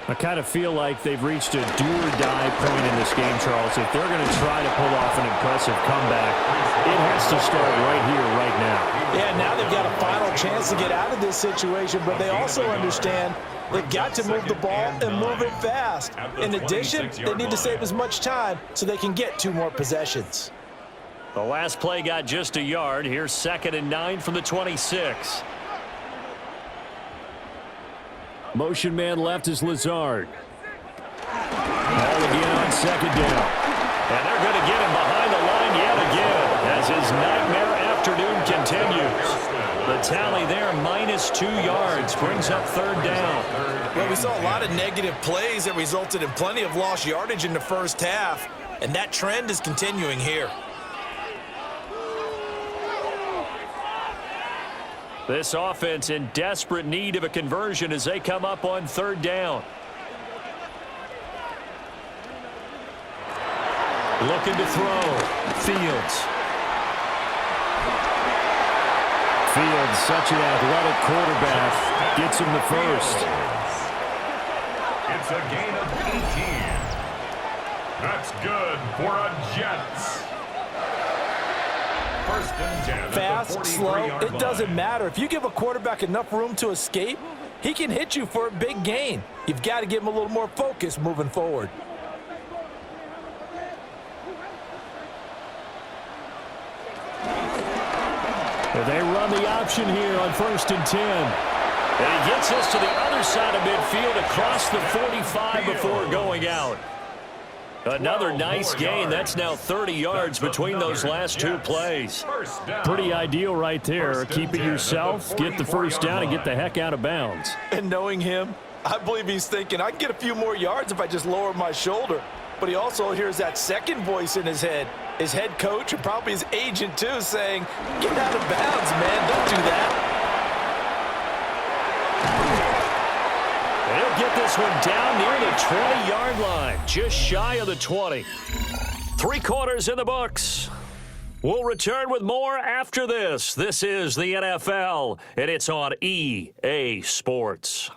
I kind of feel like they've reached a do-or-die point in this game, Charles. If they're going to try to pull off an impressive comeback, it has to start right here, right now. Yeah, now they've got a final chance to get out of this situation, but they also understand they've got to move the ball and move it fast. In addition, they need to save as much time so they can get 2 more possessions. The last play got just a yard. Here's 2nd and 9 from the 26. Motion man left is Lazard. Ball again on 2nd down. And they're going to get him behind the line yet again as his nightmare afternoon continues. The tally there, -2 yards, brings up 3rd down. Well, we saw a lot of negative plays that resulted in plenty of lost yardage in the first half, and that trend is continuing here. This offense in desperate need of a conversion as they come up on 3rd down. Looking to throw. Fields. Fields, such an athletic quarterback, gets him the first. It's a gain of 18. That's good for a Jets. First and 10. Fast, slow, it doesn't matter. If you give a quarterback enough room to escape, he can hit you for a big gain. You've got to give him a little more focus moving forward. They run the option here on 1st and 10. And he gets us to the other side of midfield across the 45 before going out. Another nice gain. That's now 30 yards between those last two plays. Pretty ideal right there. Keep it yourself, get the first down, and get the heck out of bounds. And knowing him, I believe he's thinking, I can get a few more yards if I just lower my shoulder. But he also hears that second voice in his head. His head coach and probably his agent, too, saying, get out of bounds, man. Don't do that. He'll get this one down near the 20-yard line, just shy of the 20. 3 quarters in the books. We'll return with more after this. This is the NFL, and it's on EA Sports.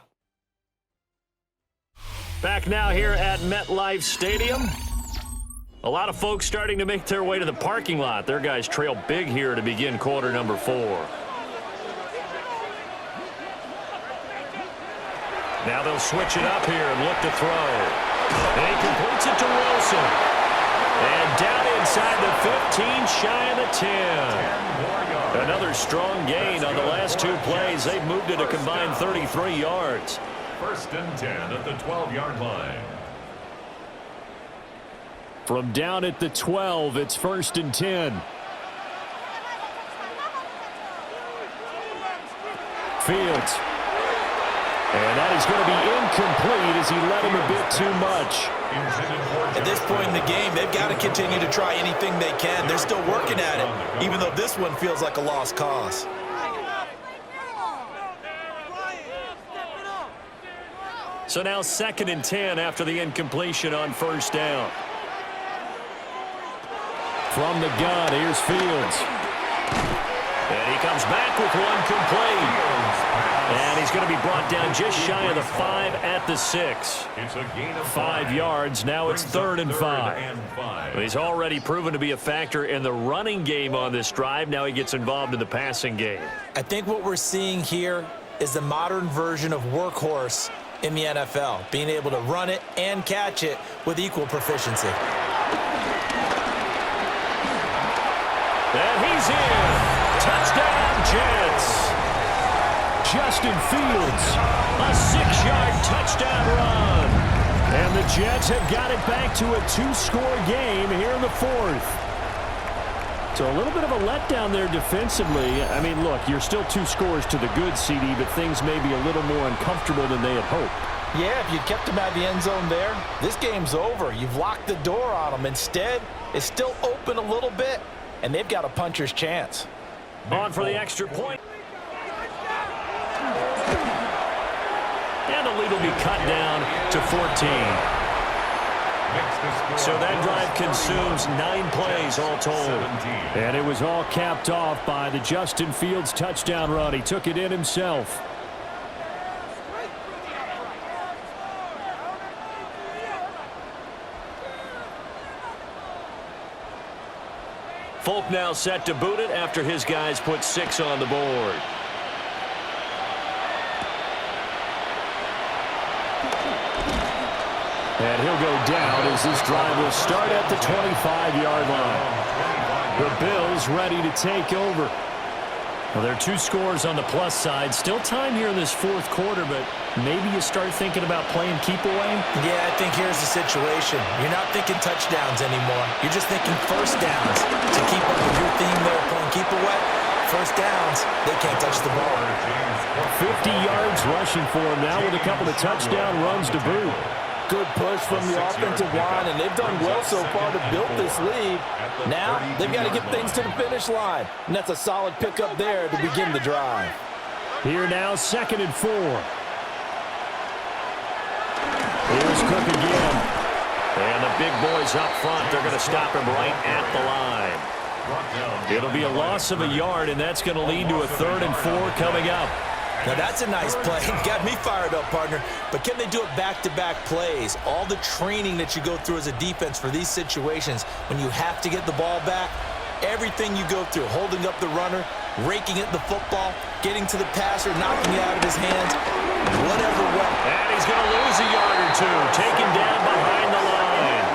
Back now here at MetLife Stadium. A lot of folks starting to make their way to the parking lot. Their guys trail big here to begin quarter number 4. Now they'll switch it up here and look to throw. And he completes it to Wilson. And down inside the 15, shy of the 10. Another strong gain on the last 2 plays. They've moved it a combined 33 yards. First and 10 at the 12-yard line. From down at the 12, it's 1st and 10. Fields. And that is going to be incomplete as he led him a bit too much. At this point in the game, they've got to continue to try anything they can. They're still working at it, even though this one feels like a lost cause. So now 2nd and 10 after the incompletion on 1st down. From the gun, here's Fields. And he comes back with one complete. And he's going to be brought down just shy of the 5 at the 6. It's a gain of 5 yards. Now it's 3rd and 5. He's already proven to be a factor in the running game on this drive. Now he gets involved in the passing game. I think what we're seeing here is the modern version of workhorse in the NFL, being able to run it and catch it with equal proficiency. And he's in. Touchdown, Jets. Justin Fields, a 6-yard touchdown run. And the Jets have got it back to a 2-score game here in the 4th. So a little bit of a letdown there defensively. I mean, look, you're still 2 scores to the good, CD, but things may be a little more uncomfortable than they had hoped. Yeah, if you kept them out of the end zone there, this game's over. You've locked the door on them. Instead, it's still open a little bit, and they've got a puncher's chance. On for the extra point. And the lead will be cut down to 14. So that drive consumes 9 plays all told. And it was all capped off by the Justin Fields touchdown run. He took it in himself. Folk now set to boot it after his guys put 6 on the board. And he'll go down as this drive will start at the 25-yard line. The Bills ready to take over. Well, there are 2 scores on the plus side. Still time here in this 4th quarter, but maybe you start thinking about playing keep away? Yeah, I think here's the situation. You're not thinking touchdowns anymore. You're just thinking first downs. To keep up with your theme there, playing keep away, first downs, they can't touch the ball. 50 yards rushing for him now with a couple of touchdown runs to boot. Good push from the offensive line, and they've done well so far to build this lead. Now, they've got to get things to the finish line, and that's a solid pickup there to begin the drive. Here now, 2nd and 4. Here's Cook again. And the big boys up front, they're going to stop him right at the line. It'll be a loss of a yard, and that's going to lead to a 3rd and 4 coming up. Now, that's a nice play. Got me fired up, partner. But can they do it back-to-back plays? All the training that you go through as a defense for these situations, when you have to get the ball back, everything you go through, holding up the runner, raking at the football, getting to the passer, knocking it out of his hands, whatever way. And he's going to lose a yard or two, taken down behind the line.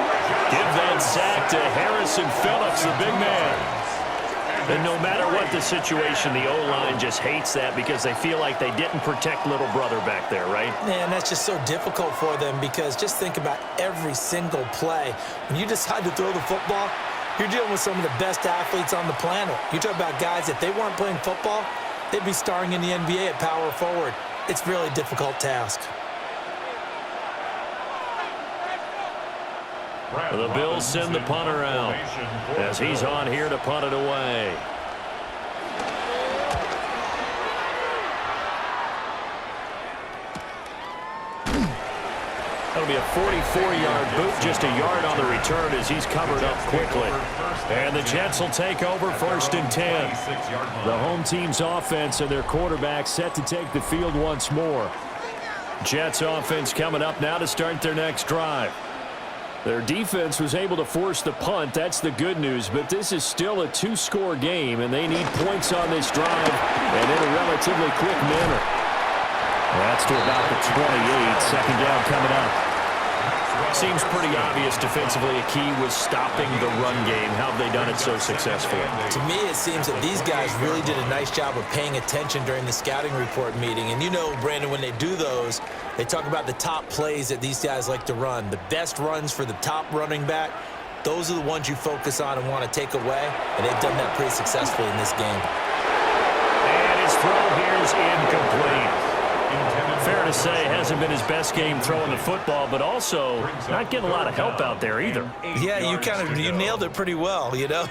Give that sack to Harrison Phillips, the big man. And no matter what the situation, the O-line just hates that because they feel like they didn't protect little brother back there, right? Man, that's just so difficult for them because just think about every single play. When you decide to throw the football, you're dealing with some of the best athletes on the planet. You talk about guys, if they weren't playing football, they'd be starring in the NBA at power forward. It's a really difficult task. The Bills send the punter out as he's on here to punt it away. That'll be a 44-yard boot, just a yard on the return as he's covered up quickly. And the Jets will take over 1st and 10. The home team's offense and their quarterback set to take the field once more. Jets offense coming up now to start their next drive. Their defense was able to force the punt. That's the good news. But this is still a 2-score game, and they need points on this drive and in a relatively quick manner. That's to about the 28. 2nd down coming up. Seems pretty obvious defensively. A key was stopping the run game. How have they done it so successfully? To me, it seems that these guys really did a nice job of paying attention during the scouting report meeting. And you know, Brandon, when they do those, they talk about the top plays that these guys like to run. The best runs for the top running back, those are the ones you focus on and want to take away. And they've done that pretty successfully in this game. And his throw here is incomplete. Fair to say, hasn't been his best game throwing the football, but also not getting a lot of help out there either. Yeah, you nailed it pretty well, you know.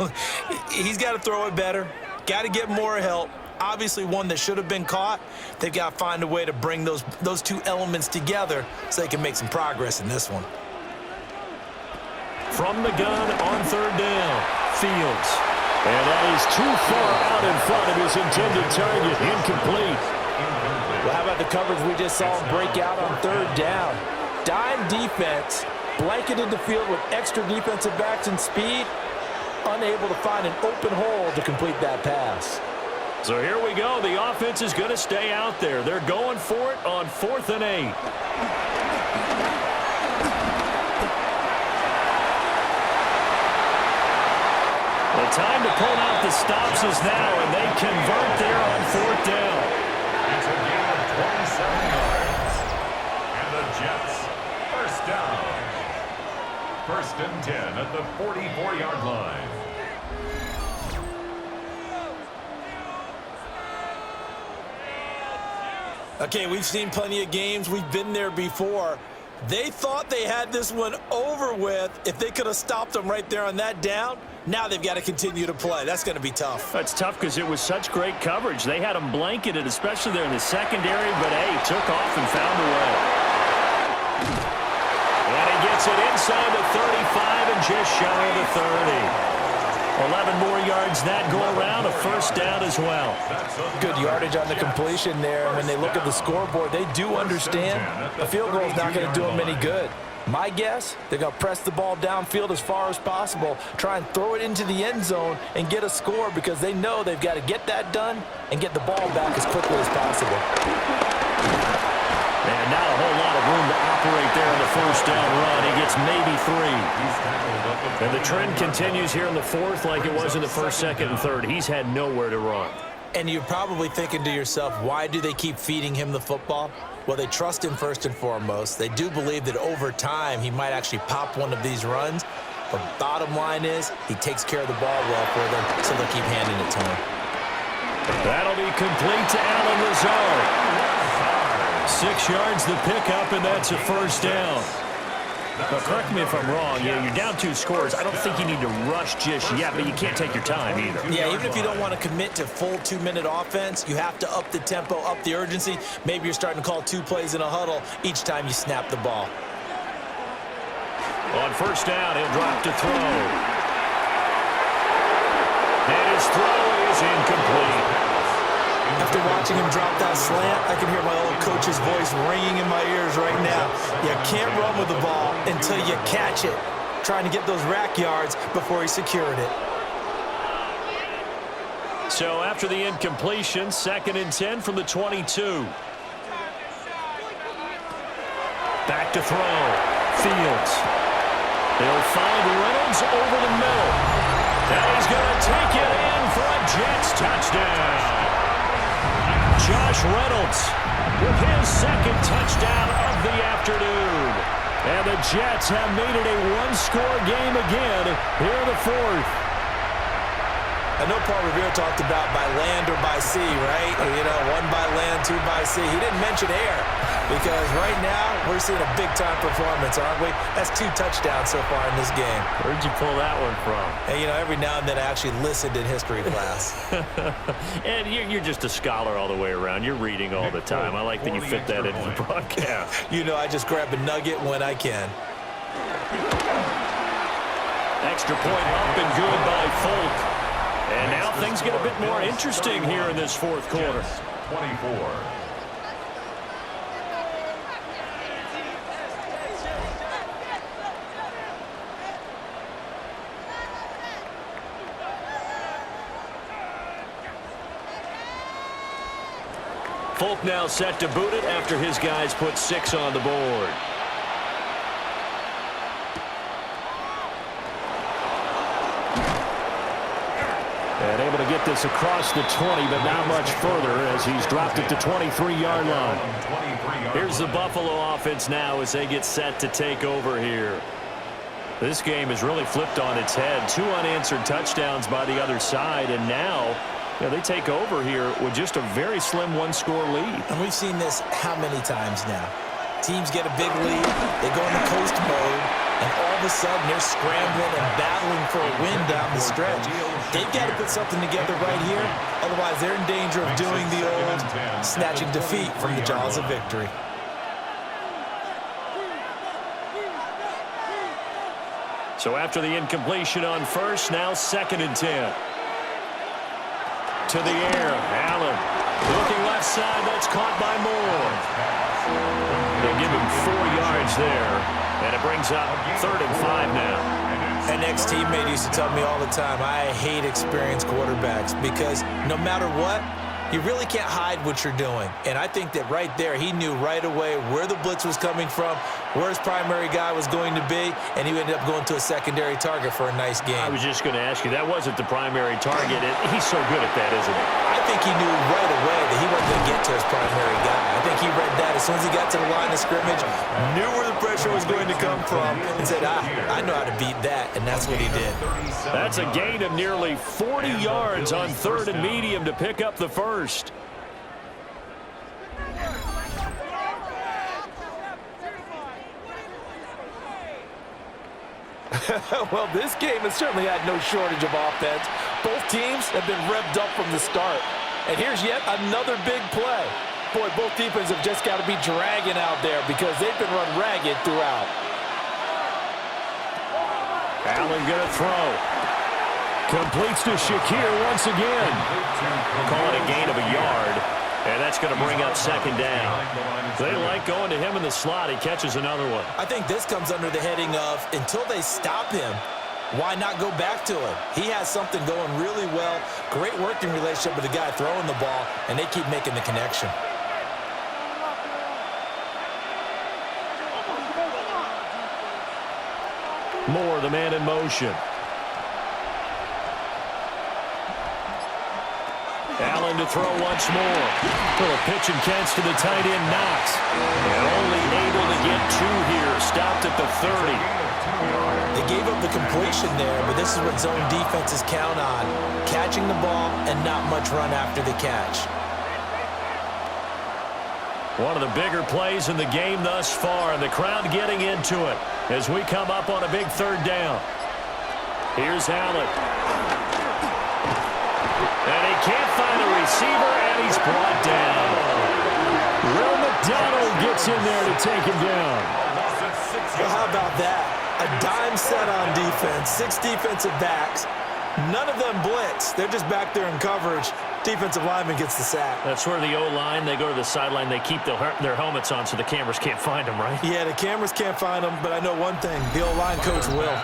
He's got to throw it better, got to get more help. Obviously one that should have been caught. They've got to find a way to bring those two elements together so they can make some progress in this one. From the gun on 3rd down, Fields. And that is too far out in front of his intended target, incomplete. Well, how about the coverage we just saw him break out on 3rd down? Dime defense, blanketed the field with extra defensive backs and speed, unable to find an open hole to complete that pass. So here we go. The offense is going to stay out there. They're going for it on 4th and 8. The time to pull out the stops is now, and they convert there on 4th down. It's a gain of 27 yards. And the Jets, 1st down. 1st and 10 at the 44-yard line. Okay, we've seen plenty of games. We've been there before. They thought they had this one over with. If they could have stopped them right there on that down, now they've got to continue to play. That's going to be tough. That's tough because it was such great coverage. They had them blanketed, especially there in the secondary, but, hey, took off and found a way. And he gets it inside the 35 and just shy of the 30. 11 more yards that go around, a 1st down as well. Good yardage on the completion there. When they look at the scoreboard, they do understand a field goal is not going to do them any good. My guess, they're going to press the ball downfield as far as possible, try and throw it into the end zone and get a score because they know they've got to get that done and get the ball back as quickly as possible. And not a whole lot of room to operate there in the 1st down run. He gets maybe 3. And the trend continues here in the 4th like it was in the 1st, 2nd, and 3rd. He's had nowhere to run. And you're probably thinking to yourself, why do they keep feeding him the football? Well, they trust him first and foremost. They do believe that over time he might actually pop one of these runs. But bottom line is he takes care of the ball well for them, so they'll keep handing it to him. That'll be complete to Allen Lazard. 6 yards the pickup, and that's a 1st down. Now, correct me if I'm wrong. You're down 2 scores. I don't think you need to rush just yet, but you can't take your time either. Yeah, even if you don't want to commit to full 2-minute offense, you have to up the tempo, up the urgency. Maybe you're starting to call 2 plays in a huddle each time you snap the ball. On 1st down, he'll drop to throw. His throw is incomplete. After watching him drop that slant, I can hear my old coach's voice ringing in my ears right now. You can't run with the ball until you catch it. Trying to get those rack yards before he secured it. So after the incompletion, 2nd and 10 from the 22. Back to throw. Fields. They'll find Reynolds over the middle. And he's going to take it in for a Jets touchdown. Josh Reynolds with his 2nd touchdown of the afternoon. And the Jets have made it a one-score game again here in the 4th. I know Paul Revere talked about by land or by sea, right? You know, 1 by land, 2 by sea. He didn't mention air because right now we're seeing a big-time performance, aren't we? That's 2 touchdowns so far in this game. Where'd you pull that one from? And, you know, every now and then I actually listened in history class. And you're just a scholar all the way around. You're reading all the time. I like that you fit that into the broadcast. You know, I just grab a nugget when I can. Extra point up and good by Folk. And now things get a bit more interesting here in this 4th quarter. 24. Folk now set to boot it after his guys put 6 on the board. And able to get this across the 20, but not much further as he's dropped it to 23-yard line. Here's the Buffalo offense now as they get set to take over here. This game has really flipped on its head. 2 unanswered touchdowns by the other side, and now they take over here with just a very slim one-score lead. And we've seen this how many times now? Teams get a big lead, they go into coast mode, and all of a sudden they're scrambling and battling for a win down the stretch. They've got to put something together right here, otherwise they're in danger of doing the old snatching defeat from the jaws of victory. So after the incompletion on first, now 2nd and 10. To the air, Allen. Looking left side, that's caught by Moore. They give him 4 yards there, and it brings up 3rd and 5 now. An ex-teammate used to tell me all the time, I hate experienced quarterbacks because no matter what, you really can't hide what you're doing. And I think that right there, he knew right away where the blitz was coming from, where his primary guy was going to be, and he ended up going to a secondary target for a nice game. I was just going to ask you, that wasn't the primary target. He's so good at that, isn't he? I think he knew right away that he wasn't going to get to his primary guy. I think he read that as soon as he got to the line of scrimmage, knew where the pressure was going to come from, and said, I know how to beat that, and that's what he did. That's a gain of nearly 40 yards on 3rd and medium to pick up the first. Well, this game has certainly had no shortage of offense. Both teams have been revved up from the start. And here's yet another big play. Boy, both defenses have just got to be dragging out there because they've been run ragged throughout. Allen going to throw. Completes to Shakir once again. Call it a gain of a yard. And that's going to bring up 2nd down. They like going to him in the slot. He catches another one. I think this comes under the heading of, until they stop him, why not go back to him? He has something going really well. Great working relationship with the guy throwing the ball, and they keep making the connection. Moore, the man in motion. Allen to throw once more. Pull a pitch and catch to the tight end, Knox. And only able to get 2 here. Stopped at the 30. They gave up the completion there, but this is what zone defenses count on. Catching the ball and not much run after the catch. One of the bigger plays in the game thus far, and the crowd getting into it as we come up on a big 3rd down. Here's Allen. And he can't find a receiver, and he's brought down. Will McDonald gets in there to take him down. Well, how about that? A dime set on defense, 6 defensive backs, None of them blitz. They're just back there in coverage. Defensive lineman gets the sack. That's where the O-line, they go to the sideline, they keep their helmets on so the cameras can't find them, right? Yeah, the cameras can't find them, but I know one thing. The O-line coach will.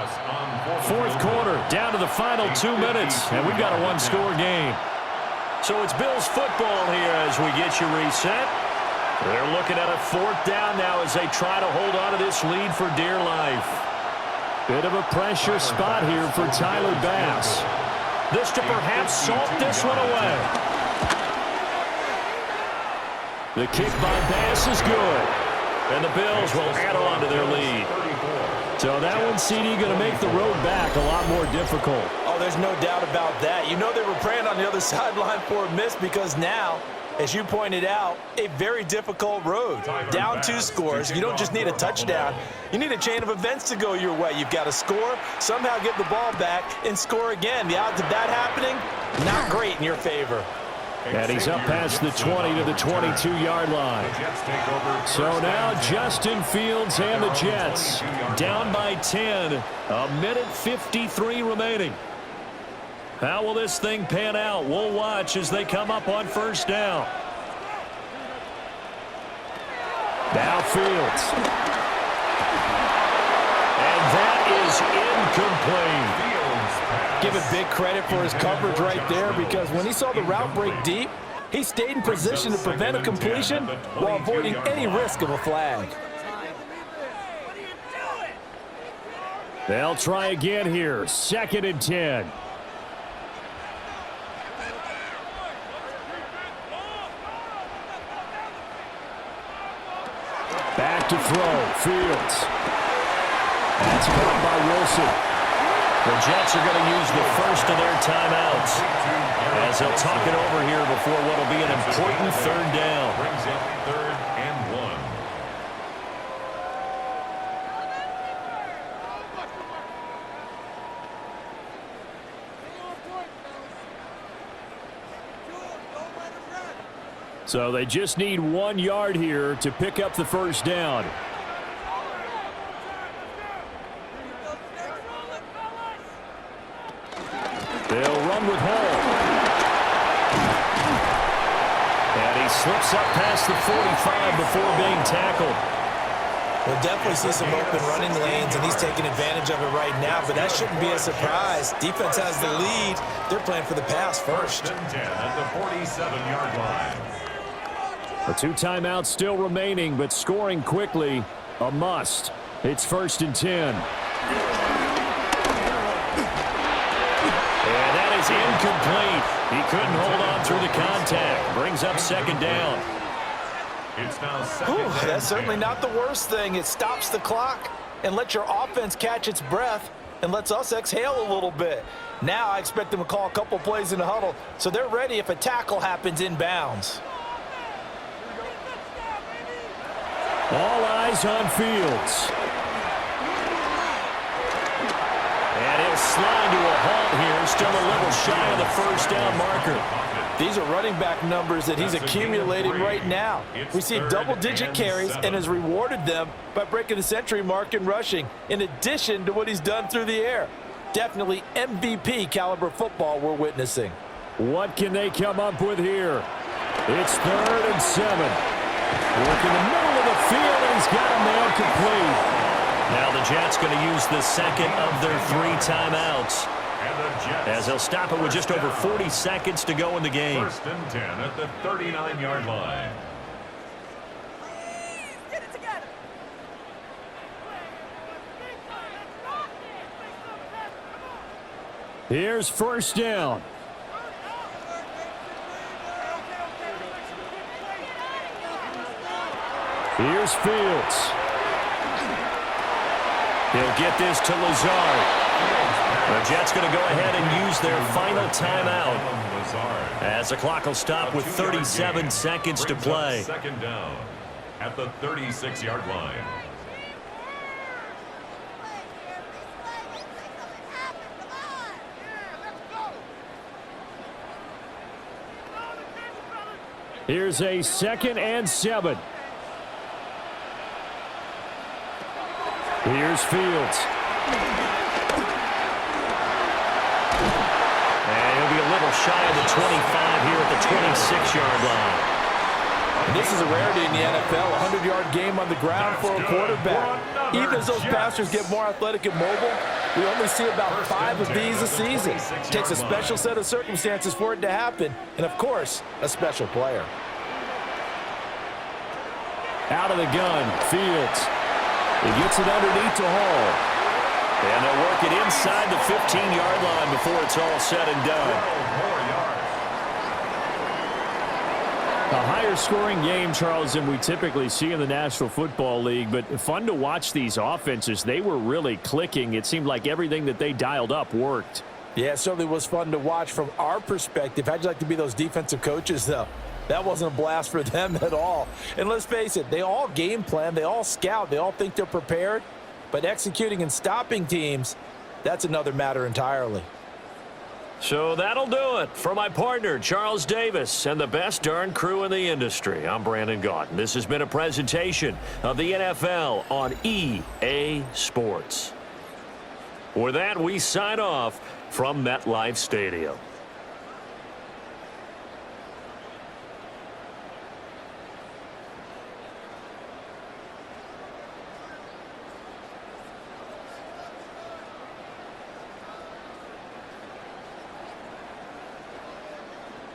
Fourth quarter, down to the final 2 minutes, and we've got a one-score game. So it's Bills football here as we get you reset. They're looking at a fourth down now as they try to hold on to this lead for dear life. Bit of a pressure spot here for Tyler Bass. This to perhaps salt this one away. The kick by Bass is good. And the Bills will add on to their lead. So that one, CD, going to make the road back a lot more difficult. Oh, there's no doubt about that. You know they were praying on the other sideline for a miss because now, as you pointed out, a very difficult road. Down 2 scores. You don't just need a touchdown. You need a chain of events to go your way. You've got to score, somehow get the ball back, and score again. The odds of that happening, not great in your favor. And he's up past the 20 to the 22-yard line. So now Justin Fields and the Jets down by 10. A minute 53 remaining. How will this thing pan out? We'll watch as they come up on first down. Now Fields. And that is incomplete. Give it big credit for his coverage right there because when he saw the route break deep, he stayed in position to prevent a completion while avoiding any risk of a flag. They'll try again here. 2nd and 10. Back to throw. Fields. That's caught by Wilson. The Jets are going to use the first of their timeouts as they'll talk it over here before what will be an important third down. Brings up 3rd and 1. So they just need 1 yard here to pick up the first down. They'll run with Hall. And he slips up past the 45 before being tackled. We'll definitely see some open running lanes, and he's taking advantage of it right now, but that shouldn't be a surprise. Defense has the lead. They're playing for the pass first. 1st and 10 at the 47-yard line. The 2 timeouts still remaining, but scoring quickly, a must. It's 1st and 10. And that is incomplete. He couldn't hold on through the contact. Brings up 2nd down. It's now 2nd. That's certainly not the worst thing. It stops the clock and lets your offense catch its breath and lets us exhale a little bit. Now I expect them to call a couple plays in the huddle, so they're ready if a tackle happens inbounds. All eyes on Fields. And he'll slide to a halt here, still a little shy of the first down marker. These are running back numbers that he's accumulating right now. We see double-digit carries and has rewarded them by breaking the century mark in rushing, in addition to what he's done through the air. Definitely MVP caliber football we're witnessing. What can they come up with here? It's 3rd and 7. Work in the middle of the field, and he's got a man complete. Now the Jets going to use the 2nd of their 3 timeouts, as they'll stop it with just over 40 seconds to go in the game. 1st and 10 at the 39-yard line. Get it together. Here's 1st down. Here's Fields. He'll get this to Lazard. The Jets going to go ahead and use their final timeout, as the clock will stop with 37 seconds to play. 2nd down at the 36-yard line. Here's a 2nd and 7. Here's Fields. little shy of the 25 here at the 26-yard line. And this is a rarity in the NFL, a 100-yard game on the ground for a quarterback. Even as those passers get more athletic and mobile, we only see about 5 of these a season. It takes a special set of circumstances for it to happen, and of course, a special player. Out of the gun, Fields. He gets it underneath to Hall. And they'll work it inside the 15-yard line before it's all said and done. A higher-scoring game, Charles, than we typically see in the National Football League, but fun to watch these offenses. They were really clicking. It seemed like everything that they dialed up worked. Yeah, it certainly was fun to watch from our perspective. How'd you like to be those defensive coaches, though? That wasn't a blast for them at all. And let's face it, they all game plan, they all scout, they all think they're prepared, but executing and stopping teams, that's another matter entirely. So that'll do it for my partner, Charles Davis, and the best darn crew in the industry. I'm Brandon Gaudin. This has been a presentation of the NFL on EA Sports. With that, we sign off from MetLife Stadium.